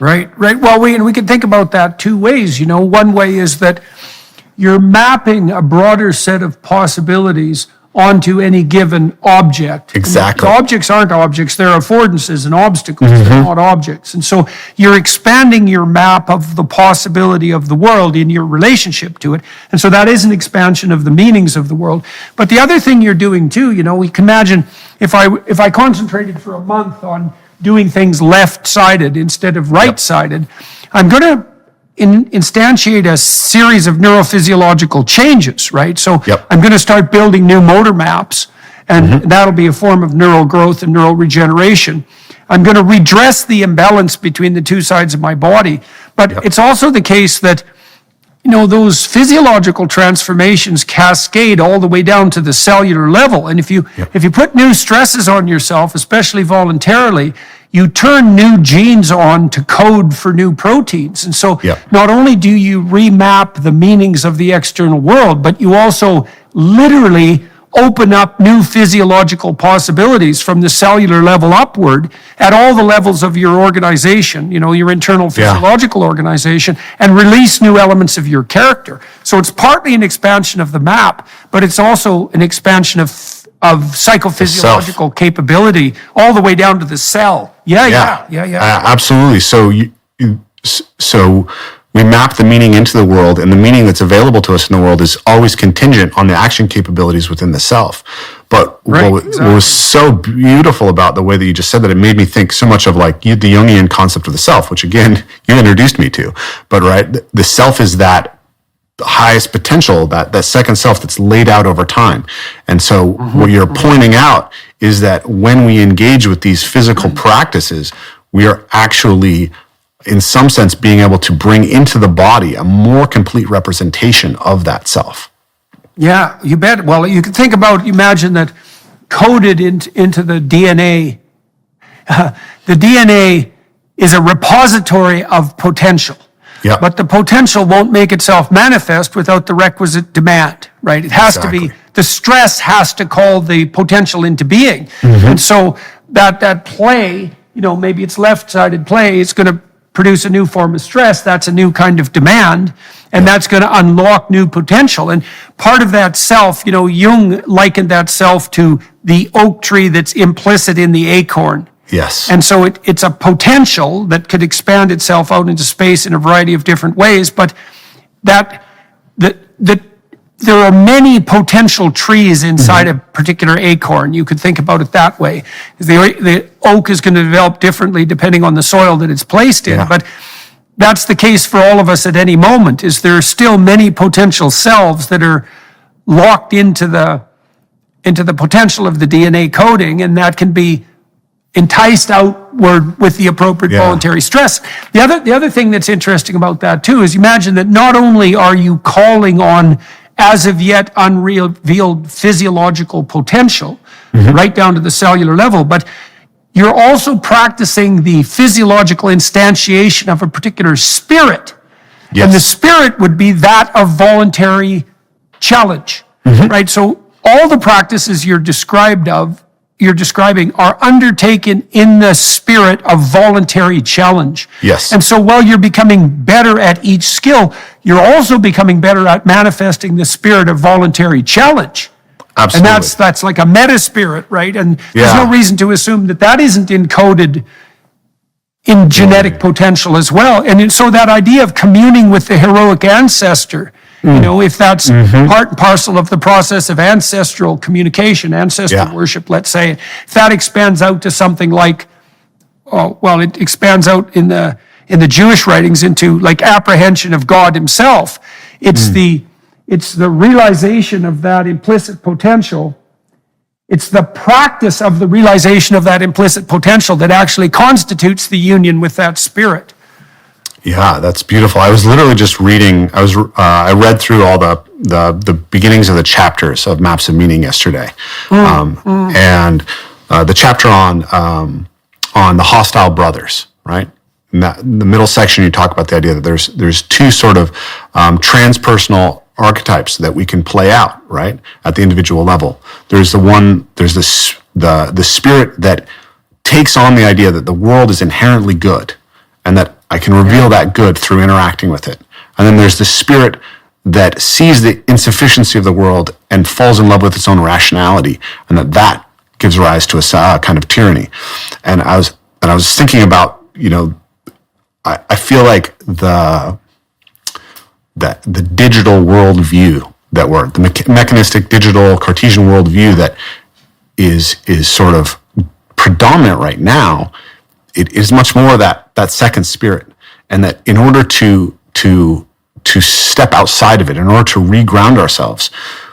Right. Well, we can think about that two ways. One way is that you're mapping a broader set of possibilities onto any given object. Exactly. And objects aren't objects, they're affordances and obstacles, they're not objects. And so you're expanding your map of the possibility of the world in your relationship to it. And so that is an expansion of the meanings of the world. But the other thing you're doing too, we can imagine if I concentrated for a month on doing things left-sided instead of right-sided, I'm going to instantiate a series of neurophysiological changes, right? So I'm going to start building new motor maps, and that'll be a form of neural growth and neural regeneration. I'm going to redress the imbalance between the two sides of my body. But it's also the case that, those physiological transformations cascade all the way down to the cellular level. And if you put new stresses on yourself, especially voluntarily, you turn new genes on to code for new proteins. And so not only do you remap the meanings of the external world, but you also literally open up new physiological possibilities from the cellular level upward at all the levels of your organization, your internal physiological organization, and release new elements of your character. So it's partly an expansion of the map, but it's also an expansion of psychophysiological capability all the way down to the cell. Absolutely. So we map the meaning into the world, and the meaning that's available to us in the world is always contingent on the action capabilities within the self. But what was so beautiful about the way that you just said that, it made me think so much of the Jungian concept of the self, which again, you introduced me to. But the self is that highest potential, that second self that's laid out over time. And so what you're pointing out is that when we engage with these physical practices, we are actually, in some sense, being able to bring into the body a more complete representation of that self. Yeah, you bet. Well, you can imagine that coded into the DNA. The DNA is a repository of potential. But the potential won't make itself manifest without the requisite demand, right? It has to be, the stress has to call the potential into being. And so that play, maybe it's left-sided play, it's going to produce a new form of stress. That's a new kind of demand, and that's going to unlock new potential. And part of that self, Jung likened that self to the oak tree that's implicit in the acorn. Yes. And so it's a potential that could expand itself out into space in a variety of different ways, but there are many potential trees inside a particular acorn. You could think about it that way. The oak is going to develop differently depending on the soil that it's placed in, but that's the case for all of us at any moment, is there are still many potential selves that are locked into the potential of the DNA coding, and that can be enticed outward with the appropriate voluntary stress. The other thing that's interesting about that too is, imagine that not only are you calling on as of yet unrevealed physiological potential right down to the cellular level, but you're also practicing the physiological instantiation of a particular spirit. And the spirit would be that of voluntary challenge, right? So all the practices you're describing are undertaken in the spirit of voluntary challenge. Yes. And so while you're becoming better at each skill, you're also becoming better at manifesting the spirit of voluntary challenge. Absolutely. And that's like a meta spirit, right? And there's no reason to assume that isn't encoded in genetic potential as well. And so that idea of communing with the heroic ancestor, if that's part and parcel of the process of ancestral communication, ancestral worship, let's say, if that expands out to something like, it expands out in the Jewish writings into like apprehension of God himself. It's the realization of that implicit potential. It's the practice of the realization of that implicit potential that actually constitutes the union with that spirit. Yeah, that's beautiful. I was literally just reading. I read through all the beginnings of the chapters of Maps of Meaning yesterday, and the chapter on the hostile brothers, right? in the middle section, you talk about the idea that there's two sort of transpersonal archetypes that we can play out, right, at the individual level. There's the spirit that takes on the idea that the world is inherently good and that I can reveal that good through interacting with it. And then there's the spirit that sees the insufficiency of the world and falls in love with its own rationality, and that gives rise to a kind of tyranny. And I was thinking about, I feel like the digital worldview the mechanistic digital Cartesian worldview that is sort of predominant right now, it is much more that second spirit, and that in order to step outside of it, in order to reground ourselves,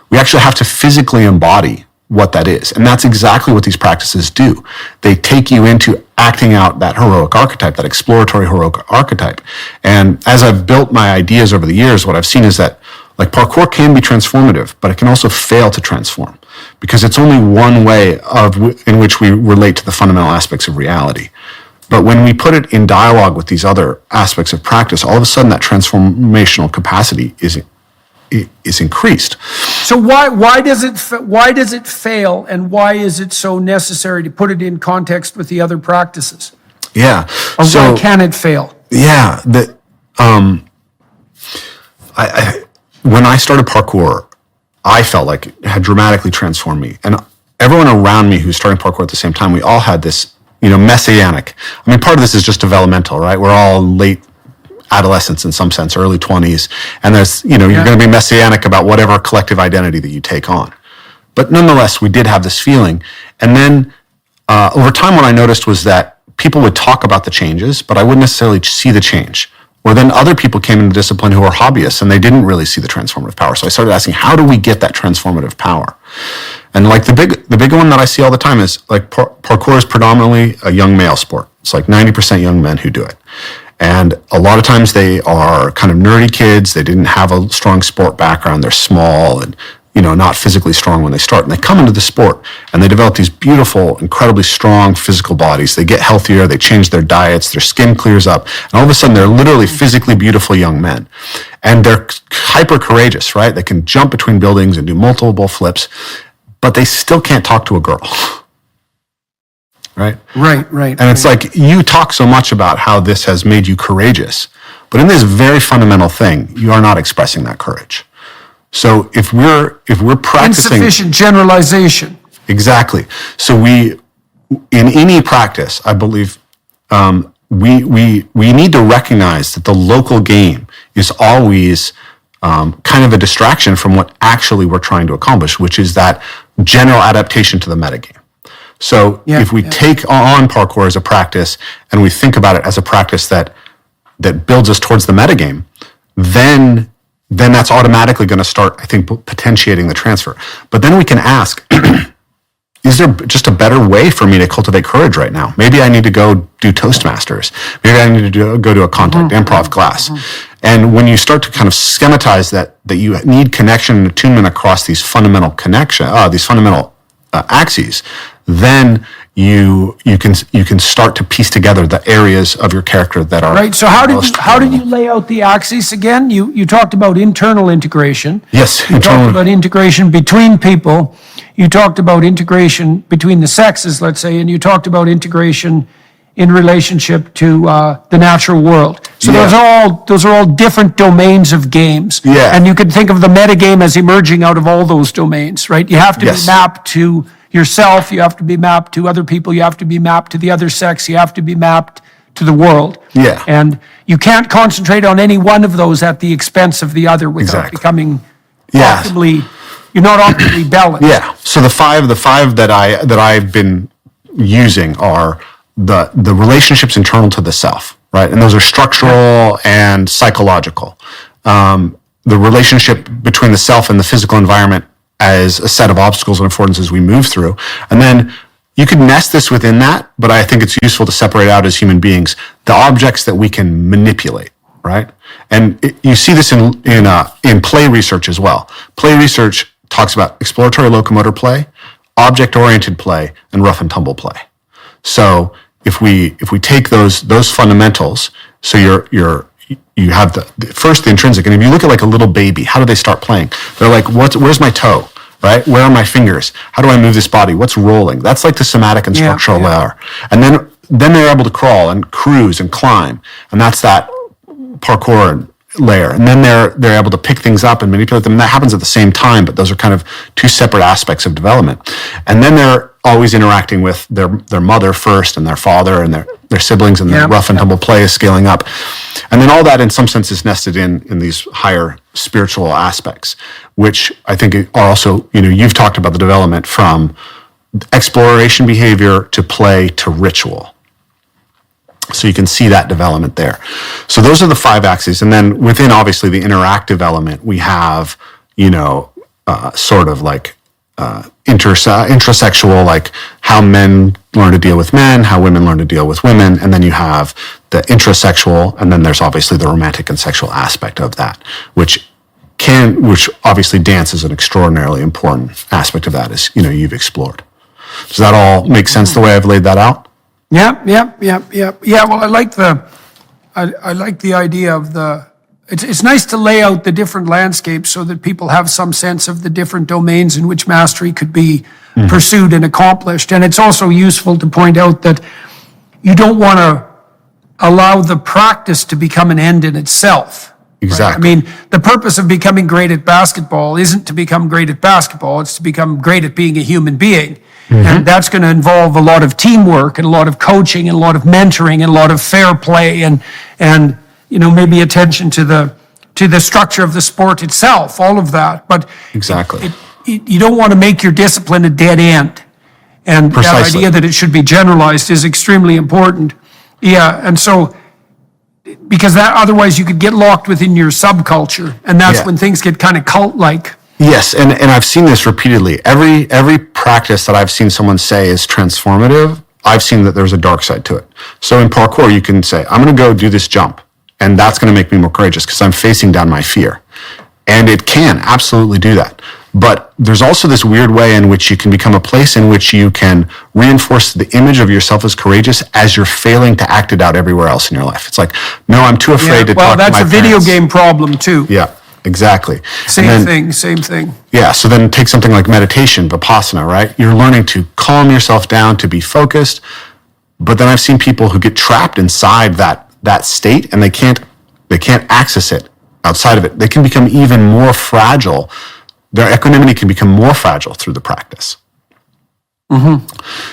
we actually have to physically embody what that is. And that's exactly what these practices do. They take you into acting out that heroic archetype, that exploratory heroic archetype. And as I've built my ideas over the years, what I've seen is that like parkour can be transformative, but it can also fail to transform, because it's only one way in which we relate to the fundamental aspects of reality. But when we put it in dialogue with these other aspects of practice, all of a sudden that transformational capacity is increased. So why does it fail, and why is it so necessary to put it in context with the other practices? Yeah. Or why can it fail? Yeah. When I started parkour, I felt like it had dramatically transformed me, and everyone around me who's starting parkour at the same time, we all had this, messianic. I mean, part of this is just developmental, right? We're all late adolescence in some sense, early 20s, and there's, you're going to be messianic about whatever collective identity that you take on. But nonetheless, we did have this feeling. And then over time, what I noticed was that people would talk about the changes, but I wouldn't necessarily see the change. Or then other people came into the discipline who were hobbyists, and they didn't really see the transformative power. So I started asking, how do we get that transformative power? And like the big one that I see all the time is like parkour is predominantly a young male sport. It's like 90% young men who do it. And a lot of times they are kind of nerdy kids. They didn't have a strong sport background. They're small and, not physically strong when they start. And they come into the sport and they develop these beautiful, incredibly strong physical bodies. They get healthier. They change their diets. Their skin clears up. And all of a sudden they're literally physically beautiful young men. And they're hyper courageous, right? They can jump between buildings and do multiple flips, but they still can't talk to a girl. Right? Right. And it's like, you talk so much about how this has made you courageous, but in this very fundamental thing, you are not expressing that courage. So if we're practicing insufficient generalization. Exactly. So in any practice, I believe, we need to recognize that the local game is always kind of a distraction from what actually we're trying to accomplish, which is that general adaptation to the metagame. So if we take on parkour as a practice and we think about it as a practice that builds us towards the metagame, then that's automatically going to start, I think, potentiating the transfer. But then we can ask, is there just a better way for me to cultivate courage right now? Maybe I need to go do Toastmasters. Maybe I need to go to a contact improv class. And when you start to kind of schematize that you need connection and attunement across these fundamental axes, then you can start to piece together the areas of your character that are right. So how did you lay out the axes again? You talked about internal integration. Yes, you talked about integration between people. You talked about integration between the sexes, let's say, and you talked about integration in relationship to the natural world. So those are all different domains of games. Yeah. And you can think of the metagame as emerging out of all those domains, right? You have to be mapped to yourself, you have to be mapped to other people, you have to be mapped to the other sex, you have to be mapped to the world. Yeah. And you can't concentrate on any one of those at the expense of the other without becoming optimally, you're not optimally balanced. Yeah. So the five that I've been using are the relationships internal to the self, right? And those are structural and psychological. The relationship between the self and the physical environment as a set of obstacles and affordances we move through. And then you could nest this within that, but I think it's useful to separate out as human beings the objects that we can manipulate, right? And you see this in play research as well. Play research talks about exploratory locomotor play, object-oriented play, and rough and tumble play. So if we take those fundamentals, so you have the intrinsic, and if you look at like a little baby, how do they start playing? They're like, where's my toe? Right? Where are my fingers? How do I move this body? What's rolling? That's like the somatic and structural layer. And then they're able to crawl and cruise and climb. And that's that parkour layer. And then they're able to pick things up and manipulate them. And that happens at the same time, but those are kind of two separate aspects of development. And then they're always interacting with their mother first and their father and their siblings, and the rough and tumble play is scaling up. And then all that in some sense is nested in these higher spiritual aspects, which I think are also, you've talked about the development from exploration behavior to play to ritual. So you can see that development there. So those are the 5 axes. And then within obviously the interactive element, we have, sort of like intrasexual, like how men learn to deal with men, how women learn to deal with women. And then you have the intrasexual, and then there's obviously the romantic and sexual aspect of that, which obviously dance is an extraordinarily important aspect of that, as you've explored. Does that all make sense the way I've laid that out? Yeah. Well, I like the idea of it's nice to lay out the different landscapes so that people have some sense of the different domains in which mastery could be pursued and accomplished. And it's also useful to point out that you don't want to allow the practice to become an end in itself. Exactly. Right? I mean, the purpose of becoming great at basketball isn't to become great at basketball. It's to become great at being a human being. And that's going to involve a lot of teamwork and a lot of coaching and a lot of mentoring and a lot of fair play and maybe attention to the structure of the sport itself, all of that. But exactly, you don't want to make your discipline a dead end. And Precisely. That idea that it should be generalized is extremely important. Yeah, and so because otherwise you could get locked within your subculture, and that's when things get kind of cult-like. Yes, and I've seen this repeatedly. Every practice that I've seen someone say is transformative, I've seen that there's a dark side to it. So in parkour, you can say, I'm going to go do this jump, and that's going to make me more courageous because I'm facing down my fear. And it can absolutely do that. But there's also this weird way in which you can become a place in which you can reinforce the image of yourself as courageous as you're failing to act it out everywhere else in your life. It's like, no, I'm too afraid to talk to my parents. Well, that's a video game problem too. Yeah. Exactly. Same thing. Yeah. So then take something like meditation, Vipassana, right? You're learning to calm yourself down, to be focused. But then I've seen people who get trapped inside that state and they can't access it outside of it. They can become even more fragile. Their equanimity can become more fragile through the practice.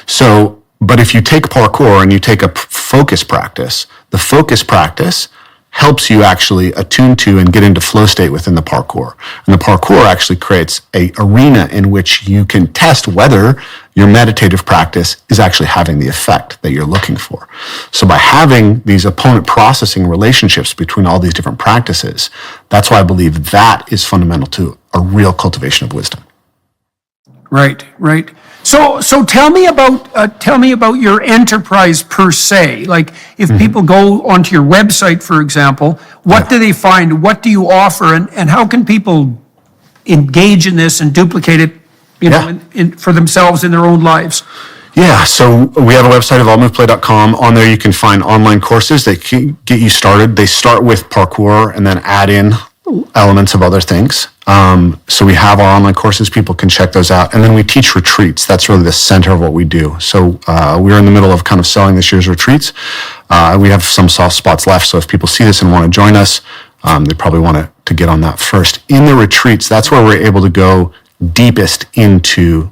So, but if you take parkour and you take a focus practice, the focus practice helps you actually attune to and get into flow state within the parkour. And the parkour actually creates an arena in which you can test whether your meditative practice is actually having the effect that you're looking for. So by having these opponent processing relationships between all these different practices, that's why I believe that is fundamental to a real cultivation of wisdom. Right. So tell me about your enterprise per se. Like if people go onto your website, for example, what do they find? What do you offer? And how can people engage in this and duplicate it, for themselves in their own lives? Yeah, so we have a website, evolvemoveplay.com. On there you can find online courses that can get you started. They start with parkour and then add in elements of other things. So we have our online courses. People can check those out. And then we teach retreats. That's really the center of what we do. So we're in the middle of kind of selling this year's retreats. We have some soft spots left. So if people see this and want to join us, they probably want to get on that first. In the retreats, that's where we're able to go deepest into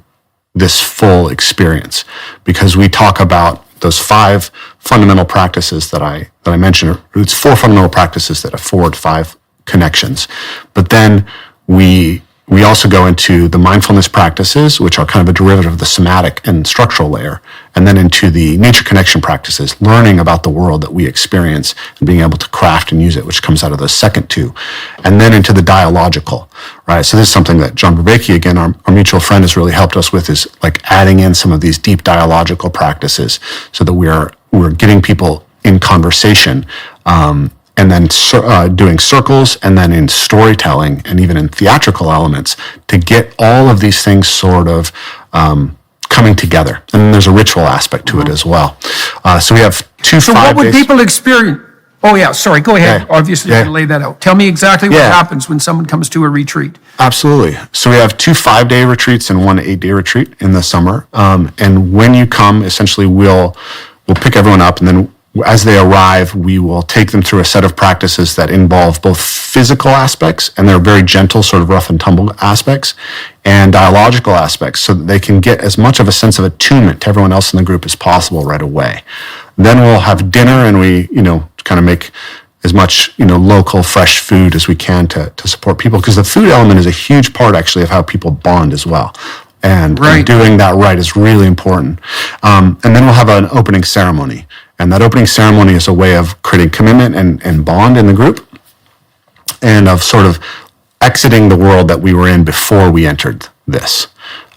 this full experience, because we talk about those 5 fundamental practices that I mentioned. It's 4 fundamental practices that afford 5 connections. But then we also go into the mindfulness practices, which are kind of a derivative of the somatic and structural layer, and then into the nature connection practices, learning about the world that we experience and being able to craft and use it, which comes out of those second 2, and then into the dialogical, right? So this is something that John Verbeke, again, our mutual friend, has really helped us with, is like adding in some of these deep dialogical practices so that we're getting people in conversation, and then doing circles, and then in storytelling and even in theatrical elements to get all of these things sort of coming together. And there's a ritual aspect to it as well. So we have two So 5 what would days. people experience? Oh, yeah, sorry, go ahead. Yeah. Obviously, you're Yeah. going to lay that out. Tell me exactly what Yeah. happens when someone comes to a retreat. Absolutely. So we have 2 5-day retreats and 1 8-day retreat in the summer. And when you come, essentially we'll pick everyone up, and then as they arrive, we will take them through a set of practices that involve both physical aspects, and they're very gentle, sort of rough and tumble aspects, and dialogical aspects, so that they can get as much of a sense of attunement to everyone else in the group as possible right away. Then we'll have dinner, and we, kind of make as much, local fresh food as we can to support people, because the food element is a huge part actually of how people bond as well. And Right. doing that right is really important. And then we'll have an opening ceremony. And that opening ceremony is a way of creating commitment and bond in the group, and of sort of exiting the world that we were in before we entered this.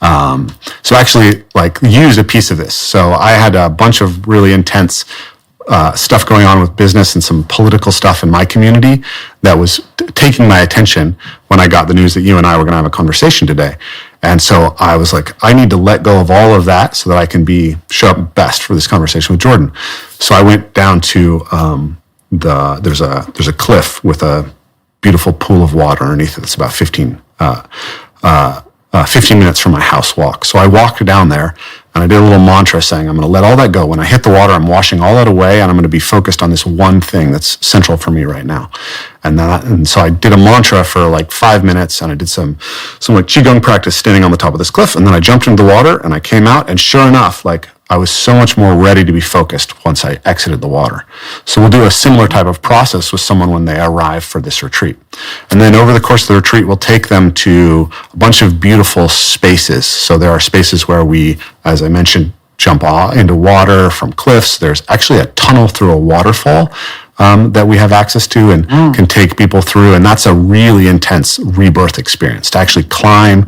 So actually, use a piece of this. So I had a bunch of really intense stuff going on with business and some political stuff in my community that was taking my attention when I got the news that you and I were going to have a conversation today. And so I was like, I need to let go of all of that so that I can show up best for this conversation with Jordan. So I went down to there's a cliff with a beautiful pool of water underneath it. It's about 15 minutes from my house walk. So I walked down there and I did a little mantra saying, I'm going to let all that go. When I hit the water, I'm washing all that away, and I'm going to be focused on this one thing that's central for me right now. And so I did a mantra for 5 minutes, and I did some Qigong practice standing on the top of this cliff. And then I jumped into the water and I came out, and sure enough, I was so much more ready to be focused once I exited the water. So we'll do a similar type of process with someone when they arrive for this retreat. And then over the course of the retreat, we'll take them to a bunch of beautiful spaces. So there are spaces where we, as I mentioned, jump into water from cliffs. There's actually a tunnel through a waterfall that we have access to and can take people through. And that's a really intense rebirth experience. To actually climb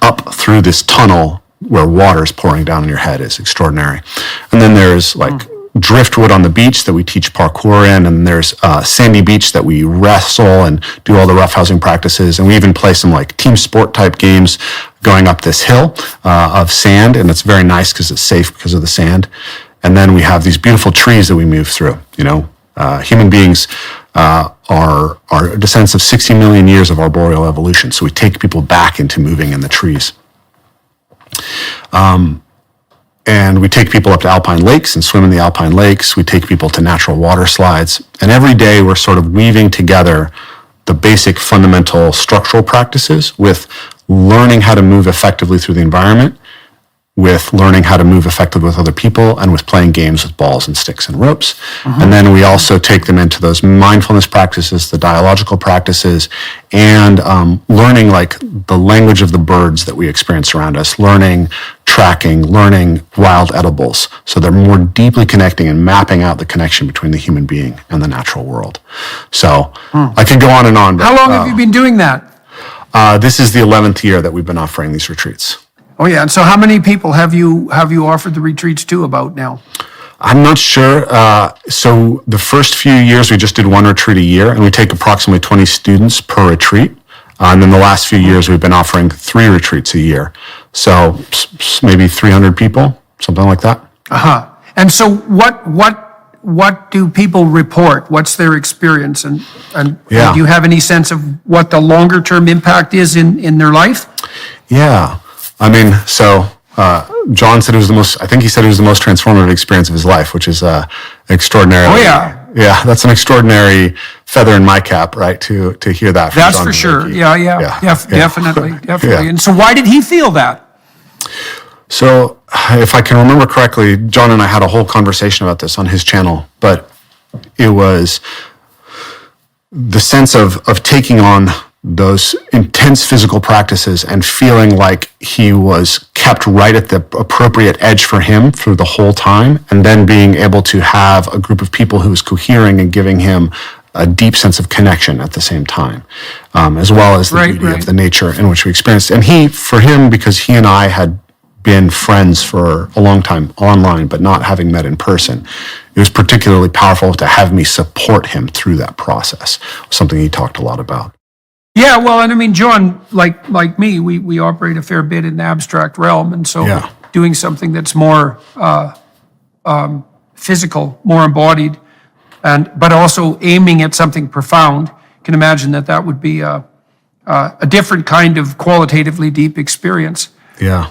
up through this tunnel where water is pouring down on your head is extraordinary. And then there's driftwood on the beach that we teach parkour in, and there's sandy beach that we wrestle and do all the roughhousing practices, and we even play some team sport type games going up this hill of sand, and it's very nice because it's safe because of the sand. And then we have these beautiful trees that we move through. Human beings are descendants of 60 million years of arboreal evolution, so we take people back into moving in the trees. And we take people up to alpine lakes and swim in the alpine lakes. We take people to natural water slides. And every day we're sort of weaving together the basic fundamental structural practices with learning how to move effectively through the environment, with learning how to move effectively with other people, and with playing games with balls and sticks and ropes. And then we also take them into those mindfulness practices, the dialogical practices, and learning the language of the birds that we experience around us, learning tracking, learning wild edibles. So they're more deeply connecting and mapping out the connection between the human being and the natural world. So I could go on and on. But, How long have you been doing that? This is the 11th year that we've been offering these retreats. Oh, yeah. And so how many people have you offered the retreats to about now? I'm not sure. So the first few years, we just did 1 retreat a year, and we take approximately 20 students per retreat. And then the last few years, we've been offering 3 retreats a year. So maybe 300 people, something like that. Uh-huh. And so what do people report? What's their experience? And Yeah. do you have any sense of what the longer term impact is in their life? Yeah. I mean, so John said I think he said it was the most transformative experience of his life, which is extraordinary. Oh, yeah. Yeah, that's an extraordinary feather in my cap, right, to hear that from That's John for sure. Hideki. Yeah. Definitely. Yeah. And so why did he feel that? So if I can remember correctly, John and I had a whole conversation about this on his channel, but it was the sense of taking on those intense physical practices and feeling like he was kept right at the appropriate edge for him through the whole time, and then being able to have a group of people who was cohering and giving him a deep sense of connection at the same time, as well as the beauty of the nature in which we experienced. And for him, because he and I had been friends for a long time online, but not having met in person, it was particularly powerful to have me support him through that process, something he talked a lot about. Yeah, well, and I mean, John, like me, we operate a fair bit in the abstract realm, and so doing something that's more physical, more embodied, but also aiming at something profound. You can imagine that would be a different kind of qualitatively deep experience. Yeah.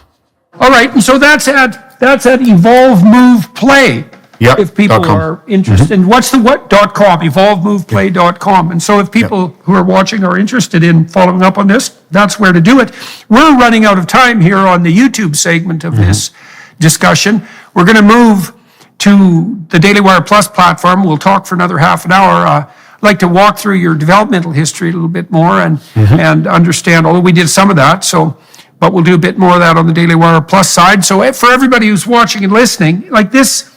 All right, and so that's at Evolve Move Play. Yep, If people .com. are interested, what's the .com? EvolveMovePlay.com. And so if people who are watching are interested in following up on this, that's where to do it. We're running out of time here on the YouTube segment of this discussion. We're going to move to the Daily Wire Plus platform. We'll talk for another half an hour. I'd like to walk through your developmental history a little bit more and understand, although we did some of that, but we'll do a bit more of that on the Daily Wire Plus side. So for everybody who's watching and listening, like this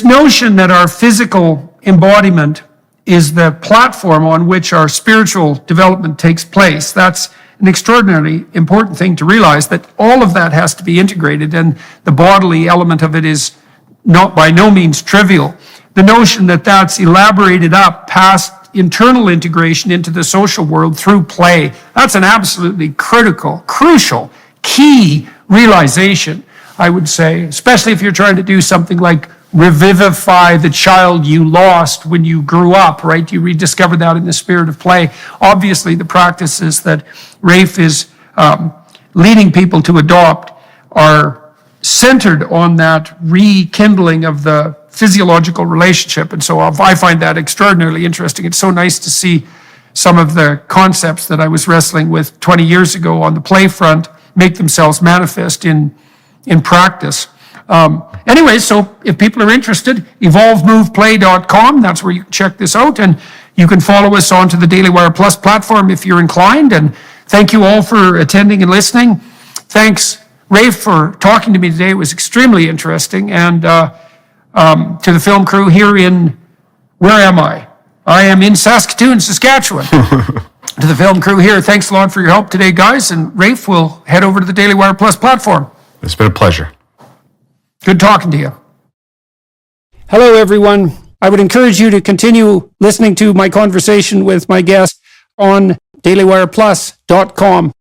notion that our physical embodiment is the platform on which our spiritual development takes place, that's an extraordinarily important thing to realize, that all of that has to be integrated, and the bodily element of it is not by no means trivial. The notion that that's elaborated up past internal integration into the social world through play, that's an absolutely crucial, key realization, I would say, especially if you're trying to do something like revivify the child you lost when you grew up, right? You rediscover that in the spirit of play. Obviously, the practices that Rafe is leading people to adopt are centered on that rekindling of the physiological relationship. And so I find that extraordinarily interesting. It's so nice to see some of the concepts that I was wrestling with 20 years ago on the play front make themselves manifest in practice. Anyway, so if people are interested, evolvemoveplay.com, that's where you can check this out, and you can follow us onto the Daily Wire Plus platform if you're inclined. And thank you all for attending and listening. Thanks, Rafe, for talking to me today. It was extremely interesting. And to the film crew here in, where am I? I am in Saskatoon, Saskatchewan. To the film crew here, thanks a lot for your help today, guys. And Rafe will head over to the Daily Wire Plus platform. It's been a pleasure. Good talking to you. Hello, everyone. I would encourage you to continue listening to my conversation with my guest on dailywireplus.com.